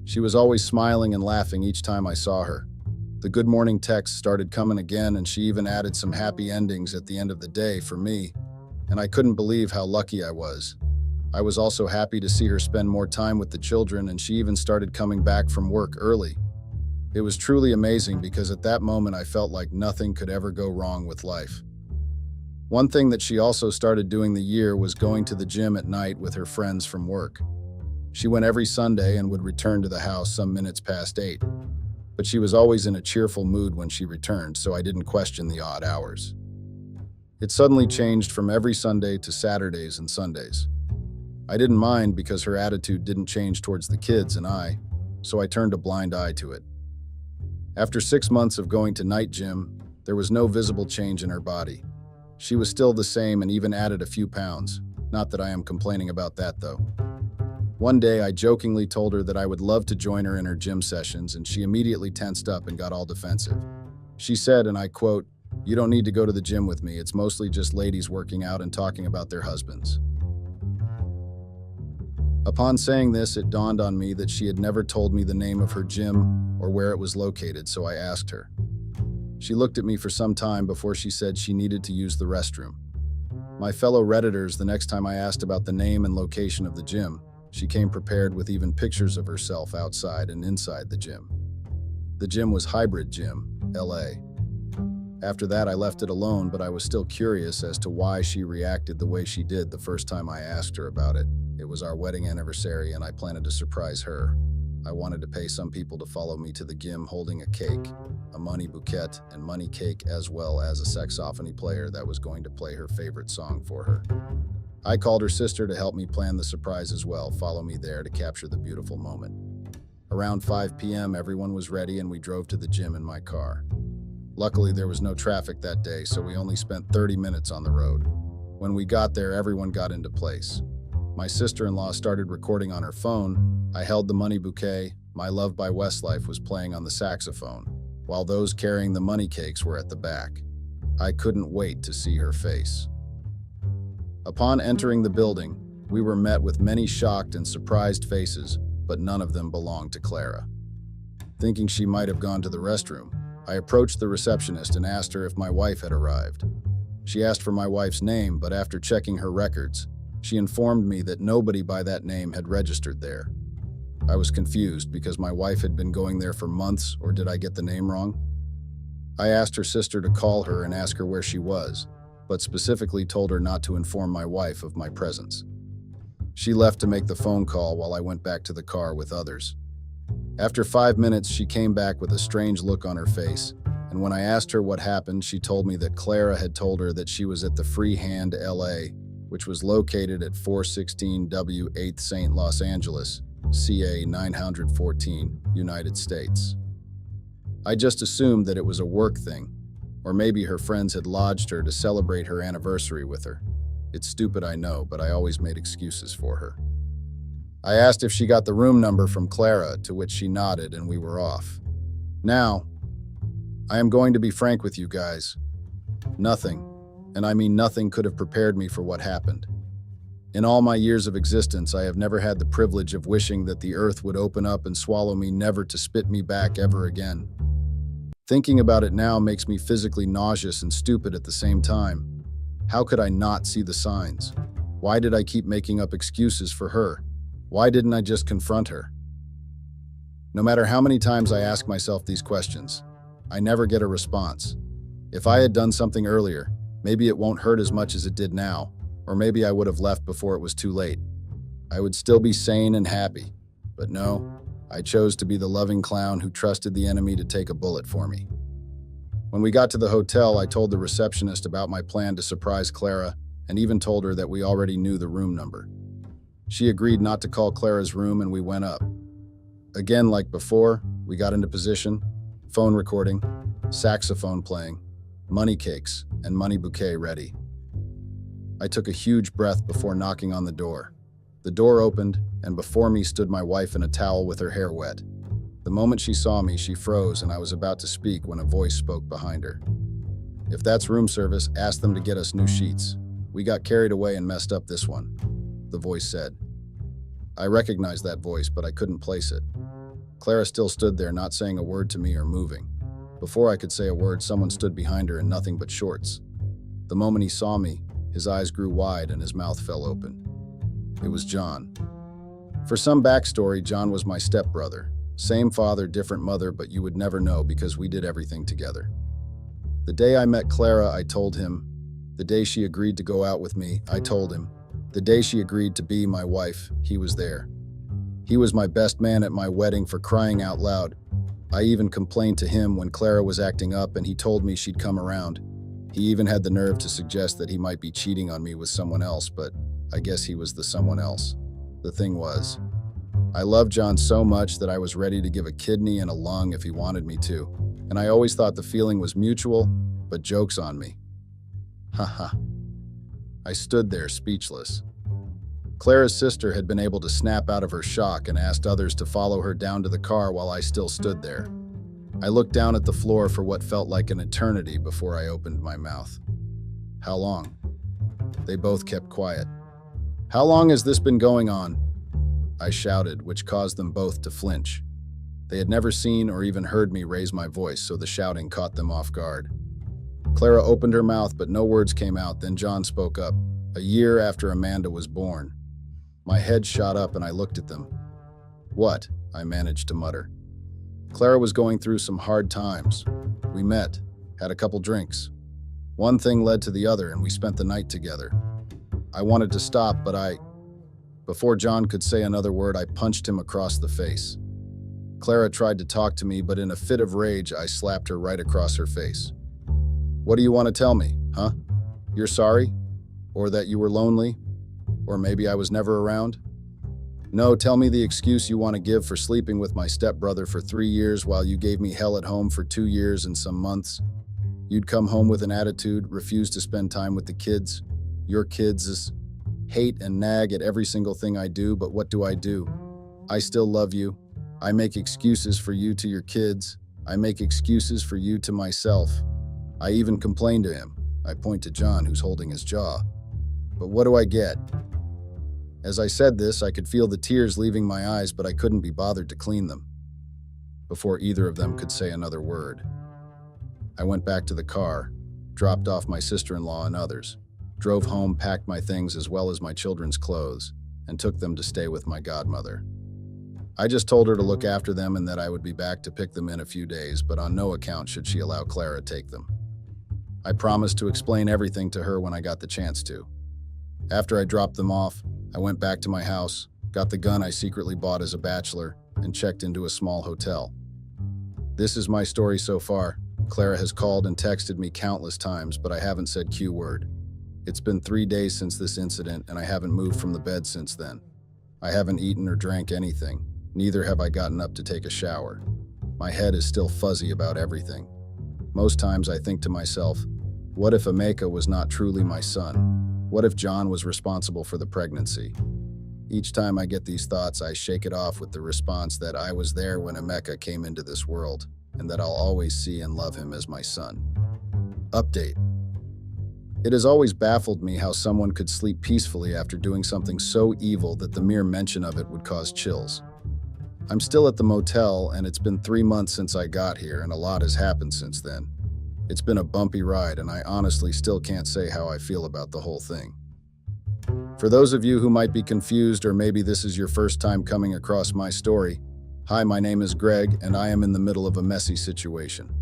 She was always smiling and laughing each time I saw her. The good morning texts started coming again, and she even added some happy endings at the end of the day for me, and I couldn't believe how lucky I was. I was also happy to see her spend more time with the children, and she even started coming back from work early. It was truly amazing because at that moment I felt like nothing could ever go wrong with life. One thing that she also started doing the year was going to the gym at night with her friends from work. She went every Sunday and would return to the house some minutes past 8. But she was always in a cheerful mood when she returned, so I didn't question the odd hours. It suddenly changed from every Sunday to Saturdays and Sundays. I didn't mind because her attitude didn't change towards the kids and I, so I turned a blind eye to it. After 6 months of going to night gym, there was no visible change in her body. She was still the same and even added a few pounds. Not that I am complaining about that though. One day I jokingly told her that I would love to join her in her gym sessions, and she immediately tensed up and got all defensive. She said, and I quote, "You don't need to go to the gym with me. It's mostly just ladies working out and talking about their husbands." Upon saying this, it dawned on me that she had never told me the name of her gym or where it was located, so I asked her. She looked at me for some time before she said she needed to use the restroom. My fellow Redditors, the next time I asked about the name and location of the gym, she came prepared with even pictures of herself outside and inside the gym. The gym was Hybrid Gym, LA. After that, I left it alone, but I was still curious as to why she reacted the way she did the first time I asked her about it. It was our wedding anniversary, and I planned to surprise her. I wanted to pay some people to follow me to the gym holding a cake, a money bouquet, and money cake, as well as a saxophone player that was going to play her favorite song for her. I called her sister to help me plan the surprise as well. Follow me there to capture the beautiful moment. Around 5 p.m., everyone was ready and we drove to the gym in my car. Luckily, there was no traffic that day, so we only spent 30 minutes on the road. When we got there, everyone got into place. My sister-in-law started recording on her phone. I held the money bouquet. My Love by Westlife was playing on the saxophone, while those carrying the money cakes were at the back. I couldn't wait to see her face. Upon entering the building, we were met with many shocked and surprised faces, but none of them belonged to Clara. Thinking she might have gone to the restroom, I approached the receptionist and asked her if my wife had arrived. She asked for my wife's name, but after checking her records, she informed me that nobody by that name had registered there. I was confused because my wife had been going there for months, or did I get the name wrong? I asked her sister to call her and ask her where she was, but specifically told her not to inform my wife of my presence. She left to make the phone call while I went back to the car with others. After 5 minutes, she came back with a strange look on her face, and when I asked her what happened, she told me that Clara had told her that she was at the Freehand LA, which was located at 416 W 8th St. Los Angeles, CA 914, United States. I just assumed that it was a work thing, or maybe her friends had lodged her to celebrate her anniversary with her. It's stupid, I know, but I always made excuses for her. I asked if she got the room number from Clara, to which she nodded, and we were off. Now, I am going to be frank with you guys. Nothing, and I mean nothing, could have prepared me for what happened. In all my years of existence, I have never had the privilege of wishing that the earth would open up and swallow me, never to spit me back ever again. Thinking about it now makes me physically nauseous and stupid at the same time. How could I not see the signs? Why did I keep making up excuses for her? Why didn't I just confront her? No matter how many times I ask myself these questions, I never get a response. If I had done something earlier, maybe it won't hurt as much as it did now, or maybe I would have left before it was too late. I would still be sane and happy. But no, I chose to be the loving clown who trusted the enemy to take a bullet for me. When we got to the hotel, I told the receptionist about my plan to surprise Clara and even told her that we already knew the room number. She agreed not to call Clara's room and we went up. Again, like before, we got into position, phone recording, saxophone playing, money cakes, and money bouquet ready. I took a huge breath before knocking on the door. The door opened, and before me stood my wife in a towel with her hair wet. The moment she saw me, she froze, and I was about to speak when a voice spoke behind her. "If that's room service, ask them to get us new sheets. We got carried away and messed up this one," the voice said. I recognized that voice, but I couldn't place it. Clara still stood there, not saying a word to me or moving. Before I could say a word, someone stood behind her in nothing but shorts. The moment he saw me, his eyes grew wide and his mouth fell open. It was John. For some backstory, John was my stepbrother. Same father, different mother, but you would never know because we did everything together. The day I met Clara, I told him. The day she agreed to go out with me, I told him. The day she agreed to be my wife, he was there. He was my best man at my wedding, for crying out loud. I even complained to him when Clara was acting up and he told me she'd come around. He even had the nerve to suggest that he might be cheating on me with someone else, but I guess he was the someone else. The thing was, I loved John so much that I was ready to give a kidney and a lung if he wanted me to, and I always thought the feeling was mutual, but joke's on me. Haha. I stood there speechless. Clara's sister had been able to snap out of her shock and asked others to follow her down to the car while I still stood there. I looked down at the floor for what felt like an eternity before I opened my mouth. "How long?" They both kept quiet. "How long has this been going on?" I shouted, which caused them both to flinch. They had never seen or even heard me raise my voice, so the shouting caught them off guard. Clara opened her mouth, but no words came out. Then John spoke up. "A year after Amanda was born." My head shot up and I looked at them. "What?" I managed to mutter. "Clara was going through some hard times. We met, had a couple drinks. One thing led to the other and we spent the night together. I wanted to stop, but Before John could say another word, I punched him across the face. Clara tried to talk to me, but in a fit of rage, I slapped her right across her face. "What do you want to tell me, huh? You're sorry? Or that you were lonely? Or maybe I was never around? No, tell me the excuse you want to give for sleeping with my stepbrother for 3 years while you gave me hell at home for 2 years and some months. You'd come home with an attitude, refuse to spend time with the kids. Your kids hate and nag at every single thing I do, but what do? I still love you. I make excuses for you to your kids. I make excuses for you to myself. I even complain to him." I point to John, who's holding his jaw. "But what do I get?" As I said this, I could feel the tears leaving my eyes, but I couldn't be bothered to clean them. Before either of them could say another word, I went back to the car, dropped off my sister-in-law and others, drove home, packed my things as well as my children's clothes, and took them to stay with my godmother. I just told her to look after them and that I would be back to pick them in a few days, but on no account should she allow Clara take them. I promised to explain everything to her when I got the chance to. After I dropped them off, I went back to my house, got the gun I secretly bought as a bachelor, and checked into a small hotel. This is my story so far. Clara has called and texted me countless times, but I haven't said Q word. It's been 3 days since this incident, and I haven't moved from the bed since then. I haven't eaten or drank anything. Neither have I gotten up to take a shower. My head is still fuzzy about everything. Most times I think to myself, what if Emeka was not truly my son? What if John was responsible for the pregnancy? Each time I get these thoughts, I shake it off with the response that I was there when Emeka came into this world, and that I'll always see and love him as my son. Update. It has always baffled me how someone could sleep peacefully after doing something so evil that the mere mention of it would cause chills. I'm still at the motel, and it's been 3 months since I got here, and a lot has happened since then. It's been a bumpy ride, and I honestly still can't say how I feel about the whole thing. For those of you who might be confused, or maybe this is your first time coming across my story, hi, my name is Greg, and I am in the middle of a messy situation.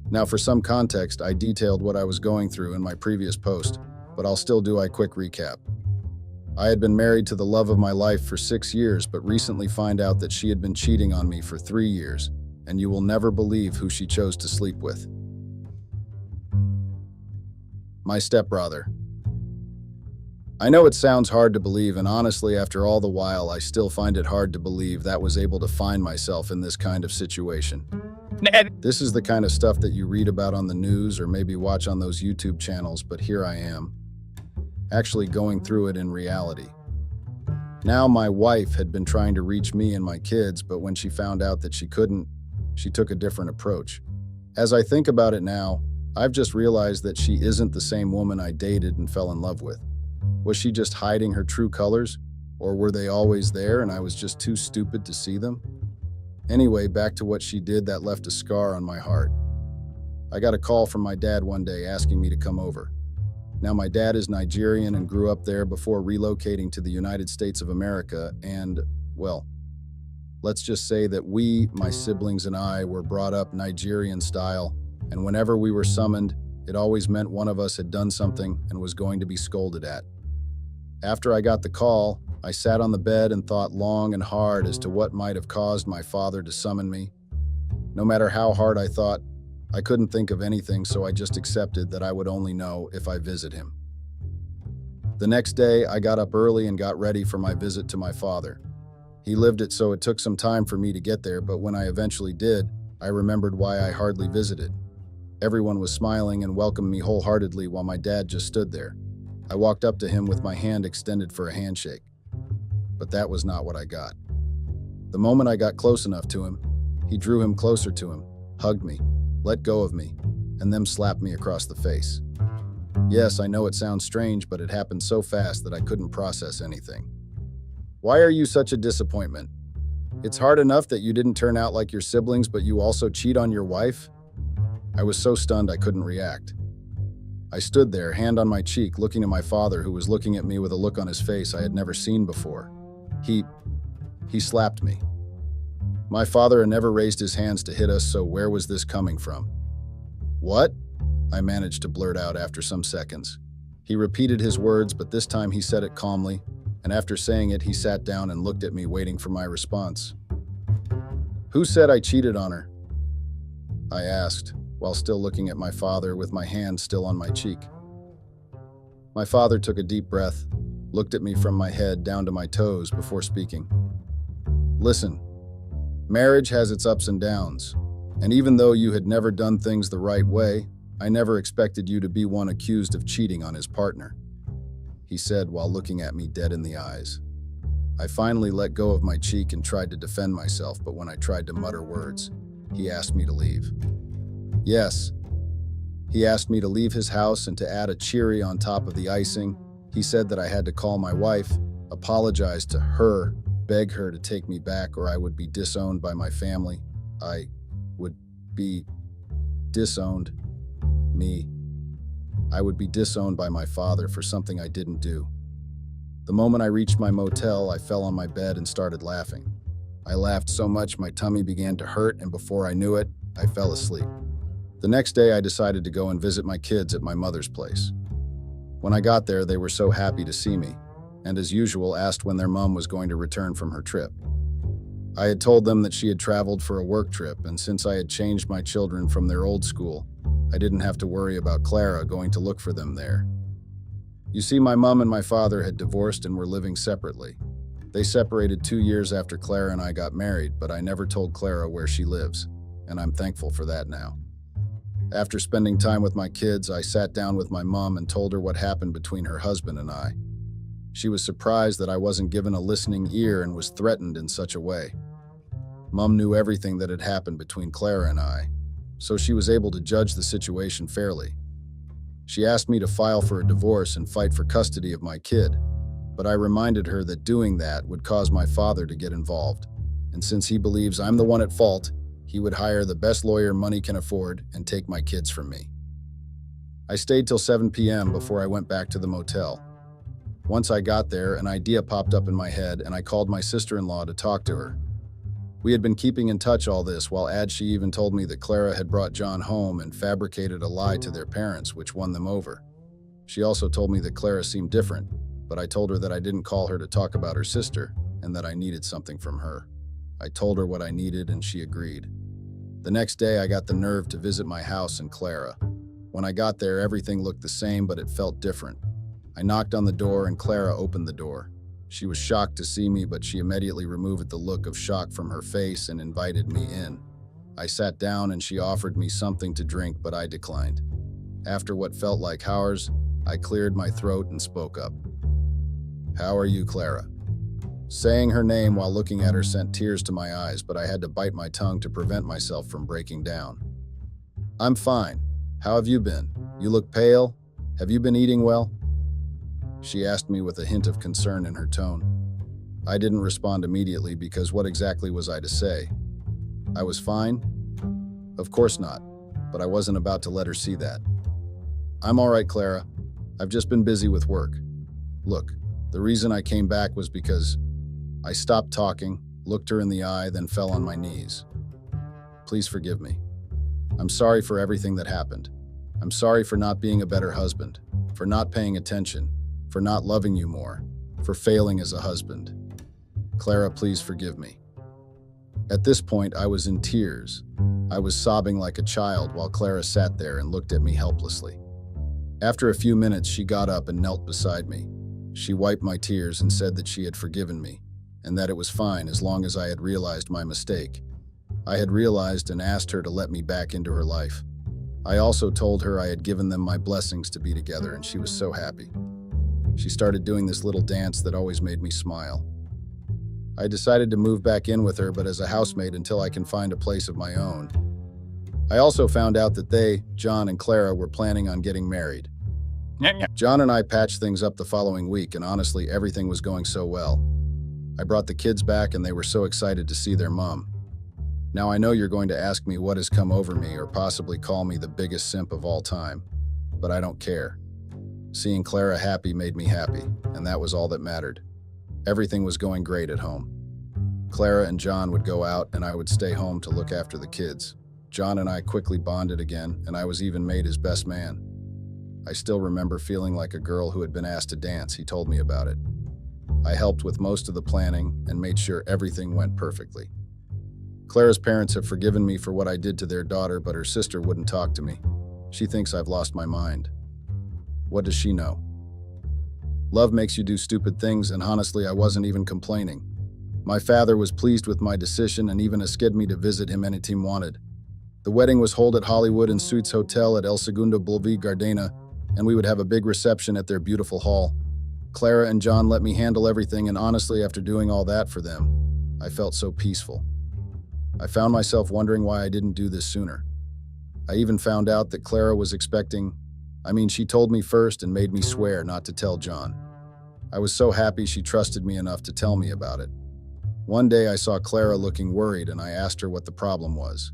Now, for some context, I detailed what I was going through in my previous post, but I'll still do a quick recap. I had been married to the love of my life for 6 years, but recently find out that she had been cheating on me for 3 years, and you will never believe who she chose to sleep with. My stepbrother. I know it sounds hard to believe, and honestly, after all the while, I still find it hard to believe that was able to find myself in this kind of situation. This is the kind of stuff that you read about on the news or maybe watch on those YouTube channels, but here I am, actually going through it in reality. Now, my wife had been trying to reach me and my kids, but when she found out that she couldn't, she took a different approach. As I think about it now, I've just realized that she isn't the same woman I dated and fell in love with. Was she just hiding her true colors? Or were they always there and I was just too stupid to see them? Anyway, back to what she did that left a scar on my heart. I got a call from my dad one day asking me to come over. Now, my dad is Nigerian and grew up there before relocating to the United States of America, and, well, let's just say that we, my siblings and I, were brought up Nigerian style, and whenever we were summoned, it always meant one of us had done something and was going to be scolded at. After I got the call, I sat on the bed and thought long and hard as to what might have caused my father to summon me. No matter how hard I thought, I couldn't think of anything, so I just accepted that I would only know if I visit him. The next day, I got up early and got ready for my visit to my father. He lived it, so it took some time for me to get there, but when I eventually did, I remembered why I hardly visited. Everyone was smiling and welcomed me wholeheartedly while my dad just stood there. I walked up to him with my hand extended for a handshake. But that was not what I got. The moment I got close enough to him, he drew him closer to him, hugged me, let go of me, and then slapped me across the face. Yes, I know it sounds strange, but it happened so fast that I couldn't process anything. Why are you such a disappointment? It's hard enough that you didn't turn out like your siblings, but you also cheat on your wife? I was so stunned I couldn't react. I stood there, hand on my cheek, looking at my father, who was looking at me with a look on his face I had never seen before. He slapped me. My father had never raised his hands to hit us, so where was this coming from? What? I managed to blurt out after some seconds. He repeated his words, but this time he said it calmly, and after saying it, he sat down and looked at me, waiting for my response. Who said I cheated on her? I asked, while still looking at my father with my hand still on my cheek. My father took a deep breath, looked at me from my head down to my toes before speaking. Listen, marriage has its ups and downs, and even though you had never done things the right way, I never expected you to be one accused of cheating on his partner, he said while looking at me dead in the eyes. I finally let go of my cheek and tried to defend myself, but when I tried to mutter words, he asked me to leave. Yes, he asked me to leave his house and to add a cherry on top of the icing. He said that I had to call my wife, apologize to her, beg her to take me back, or I would be disowned by my family. I would be disowned. I would be disowned by my father for something I didn't do. The moment I reached my motel, I fell on my bed and started laughing. I laughed so much my tummy began to hurt, and before I knew it, I fell asleep. The next day, I decided to go and visit my kids at my mother's place. When I got there, they were so happy to see me, and as usual, asked when their mom was going to return from her trip. I had told them that she had traveled for a work trip, and since I had changed my children from their old school, I didn't have to worry about Clara going to look for them there. You see, my mom and my father had divorced and were living separately. They separated 2 years after Clara and I got married, but I never told Clara where she lives, and I'm thankful for that now. After spending time with my kids, I sat down with my mom and told her what happened between her husband and I. She was surprised that I wasn't given a listening ear and was threatened in such a way. Mom knew everything that had happened between Clara and I, so she was able to judge the situation fairly. She asked me to file for a divorce and fight for custody of my kid, but I reminded her that doing that would cause my father to get involved, and since he believes I'm the one at fault, he would hire the best lawyer money can afford and take my kids from me. I stayed till 7 p.m. before I went back to the motel. Once I got there, an idea popped up in my head and I called my sister-in-law to talk to her. We had been keeping in touch all this while she even told me that Clara had brought John home and fabricated a lie to their parents, which won them over. She also told me that Clara seemed different, but I told her that I didn't call her to talk about her sister and that I needed something from her. I told her what I needed and she agreed. The next day, I got the nerve to visit my house in Clara. When I got there, everything looked the same, but it felt different. I knocked on the door and Clara opened the door. She was shocked to see me, but she immediately removed the look of shock from her face and invited me in. I sat down and she offered me something to drink, but I declined. After what felt like hours, I cleared my throat and spoke up. "How are you, Clara?" Saying her name while looking at her sent tears to my eyes, but I had to bite my tongue to prevent myself from breaking down. "I'm fine. How have you been? You look pale. Have you been eating well?" She asked me with a hint of concern in her tone. I didn't respond immediately because what exactly was I to say? I was fine? Of course not, but I wasn't about to let her see that. "I'm all right, Clara. I've just been busy with work. Look, the reason I came back was because..." I stopped talking, looked her in the eye, then fell on my knees. "Please forgive me. I'm sorry for everything that happened. I'm sorry for not being a better husband, for not paying attention, for not loving you more, for failing as a husband. Clara, please forgive me." At this point, I was in tears. I was sobbing like a child while Clara sat there and looked at me helplessly. After a few minutes, she got up and knelt beside me. She wiped my tears and said that she had forgiven me, and that it was fine as long as I had realized my mistake. I had realized and asked her to let me back into her life. I also told her I had given them my blessings to be together, and she was so happy. She started doing this little dance that always made me smile. I decided to move back in with her, but as a housemate until I can find a place of my own. I also found out that they, John and Clara, were planning on getting married. John and I patched things up the following week, and honestly, everything was going so well. I brought the kids back and they were so excited to see their mom. Now I know you're going to ask me what has come over me or possibly call me the biggest simp of all time, but I don't care. Seeing Clara happy made me happy, and that was all that mattered. Everything was going great at home. Clara and John would go out and I would stay home to look after the kids. John and I quickly bonded again, and I was even made his best man. I still remember feeling like a girl who had been asked to dance. He told me about it. I helped with most of the planning and made sure everything went perfectly. Clara's parents have forgiven me for what I did to their daughter, but her sister wouldn't talk to me. She thinks I've lost my mind. What does she know? Love makes you do stupid things, and honestly, I wasn't even complaining. My father was pleased with my decision and even asked me to visit him anytime wanted. The wedding was held at Hollywood and Suites Hotel at El Segundo Boulevard Gardena, and we would have a big reception at their beautiful hall. Clara and John let me handle everything, and honestly, after doing all that for them, I felt so peaceful. I found myself wondering why I didn't do this sooner. I even found out that Clara was expecting. She told me first and made me swear not to tell John. I was so happy she trusted me enough to tell me about it. One day I saw Clara looking worried and I asked her what the problem was.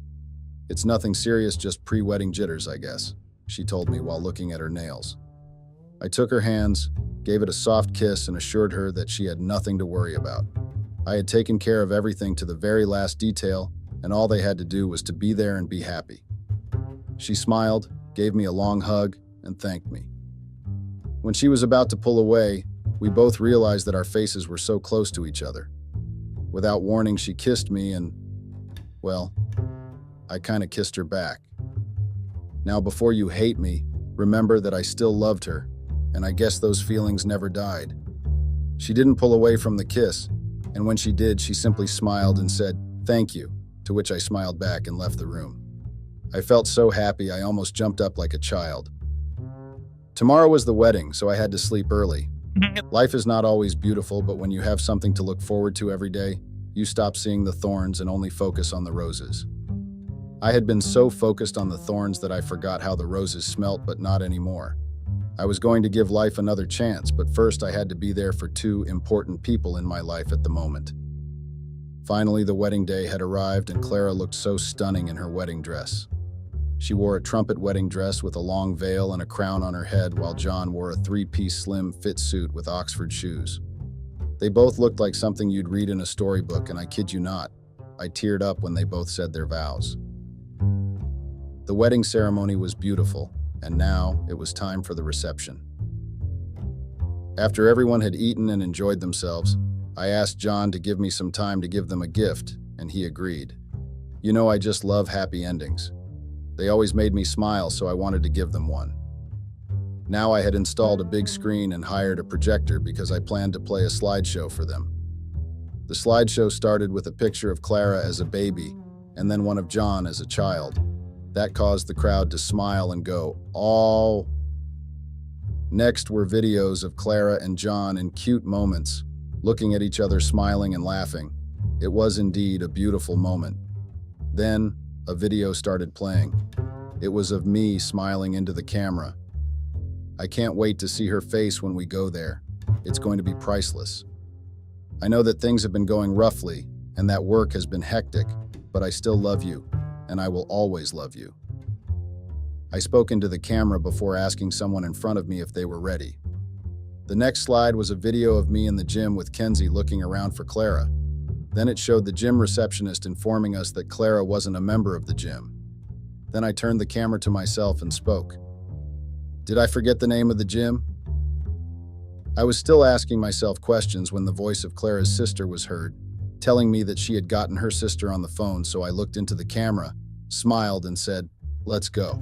"It's nothing serious, just pre-wedding jitters, I guess," she told me while looking at her nails. I took her hands, gave it a soft kiss, and assured her that she had nothing to worry about. I had taken care of everything to the very last detail, and all they had to do was to be there and be happy. She smiled, gave me a long hug, and thanked me. When she was about to pull away, we both realized that our faces were so close to each other. Without warning, she kissed me and, well, I kind of kissed her back. Now, before you hate me, remember that I still loved her, and I guess those feelings never died. She didn't pull away from the kiss, and when she did, she simply smiled and said, "Thank you," to which I smiled back and left the room. I felt so happy I almost jumped up like a child. Tomorrow was the wedding, so I had to sleep early. Life is not always beautiful, but when you have something to look forward to every day, you stop seeing the thorns and only focus on the roses. I had been so focused on the thorns that I forgot how the roses smelt, but not anymore. I was going to give life another chance, but first I had to be there for two important people in my life at the moment. Finally, the wedding day had arrived and Clara looked so stunning in her wedding dress. She wore a trumpet wedding dress with a long veil and a crown on her head, while John wore a three-piece slim fit suit with Oxford shoes. They both looked like something you'd read in a storybook, and I kid you not, I teared up when they both said their vows. The wedding ceremony was beautiful, and now it was time for the reception. After everyone had eaten and enjoyed themselves, I asked John to give me some time to give them a gift, and he agreed. You know, I just love happy endings. They always made me smile, so I wanted to give them one. Now I had installed a big screen and hired a projector because I planned to play a slideshow for them. The slideshow started with a picture of Clara as a baby, and then one of John as a child. That caused the crowd to smile and go, "Oh." Next were videos of Clara and John in cute moments, looking at each other, smiling and laughing. It was indeed a beautiful moment. Then, a video started playing. It was of me smiling into the camera. I can't wait to see her face when we go there. It's going to be priceless. I know that things have been going roughly, and that work has been hectic, but I still love you, and I will always love you. I spoke into the camera before asking someone in front of me if they were ready. The next slide was a video of me in the gym with Kenzie looking around for Clara. Then it showed the gym receptionist informing us that Clara wasn't a member of the gym. Then I turned the camera to myself and spoke. Did I forget the name of the gym? I was still asking myself questions when the voice of Clara's sister was heard, telling me that she had gotten her sister on the phone, so I looked into the camera, smiled, and said, "Let's go."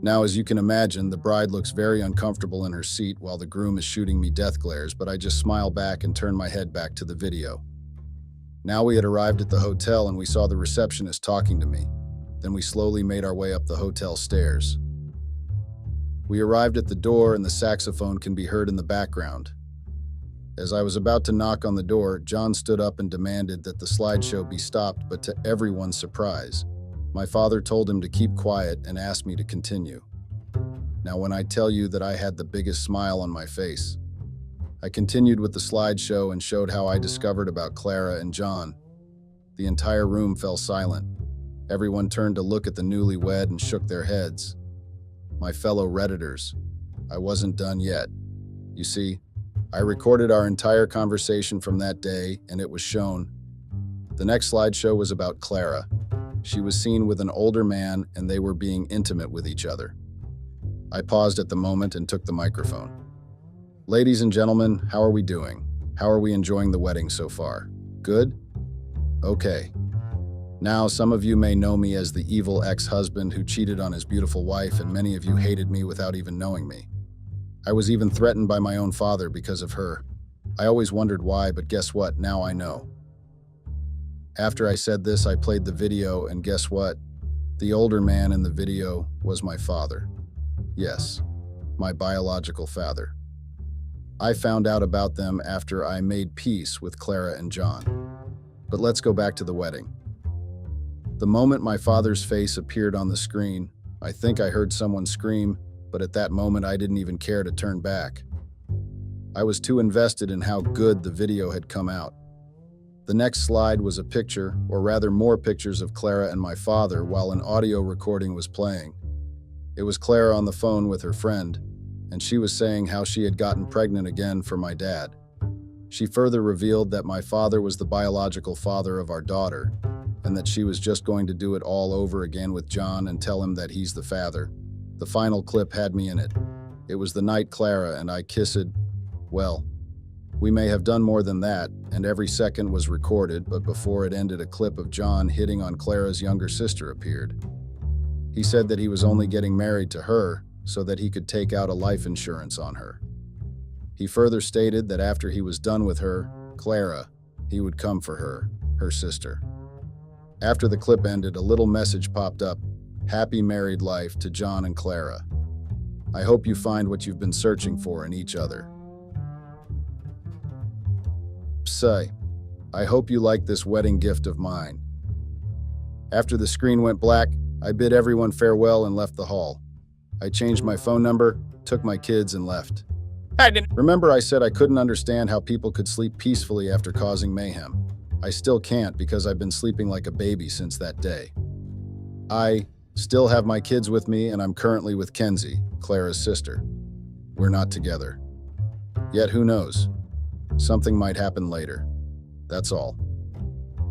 Now, as you can imagine, the bride looks very uncomfortable in her seat while the groom is shooting me death glares, but I just smile back and turn my head back to the video. Now we had arrived at the hotel and we saw the receptionist talking to me. Then we slowly made our way up the hotel stairs. We arrived at the door and the saxophone can be heard in the background. As I was about to knock on the door, John stood up and demanded that the slideshow be stopped, but to everyone's surprise, my father told him to keep quiet and asked me to continue. Now, when I tell you that I had the biggest smile on my face, I continued with the slideshow and showed how I discovered about Clara and John. The entire room fell silent. Everyone turned to look at the newlywed and shook their heads. My fellow Redditors, I wasn't done yet. You see, I recorded our entire conversation from that day and it was shown. The next slideshow was about Clara. She was seen with an older man and they were being intimate with each other. I paused at the moment and took the microphone. Ladies and gentlemen, how are we doing? How are we enjoying the wedding so far? Good? Okay. Now, some of you may know me as the evil ex-husband who cheated on his beautiful wife, and many of you hated me without even knowing me. I was even threatened by my own father because of her. I always wondered why, but guess what? Now I know. After I said this, I played the video, and guess what? The older man in the video was my father. Yes, my biological father. I found out about them after I made peace with Clara and John. But let's go back to the wedding. The moment my father's face appeared on the screen, I think I heard someone scream, but at that moment I didn't even care to turn back. I was too invested in how good the video had come out. The next slide was a picture, or rather more pictures of Clara and my father while an audio recording was playing. It was Clara on the phone with her friend, and she was saying how she had gotten pregnant again for my dad. She further revealed that my father was the biological father of our daughter, and that she was just going to do it all over again with John and tell him that he's the father. The final clip had me in it. It was the night Clara and I kissed. Well, we may have done more than that, and every second was recorded, but before it ended, a clip of John hitting on Clara's younger sister appeared. He said that he was only getting married to her so that he could take out a life insurance on her. He further stated that after he was done with her, Clara, he would come for her, her sister. After the clip ended, a little message popped up, "Happy married life to John and Clara. I hope you find what you've been searching for in each other. Psy, I hope you like this wedding gift of mine." After the screen went black, I bid everyone farewell and left the hall. I changed my phone number, took my kids, and left. Remember I said I couldn't understand how people could sleep peacefully after causing mayhem. I still can't because I've been sleeping like a baby since that day. I Still have my kids with me, and I'm currently with Kenzie, Clara's sister. We're not together. Yet who knows? Something might happen later. That's all.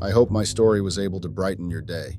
I hope my story was able to brighten your day.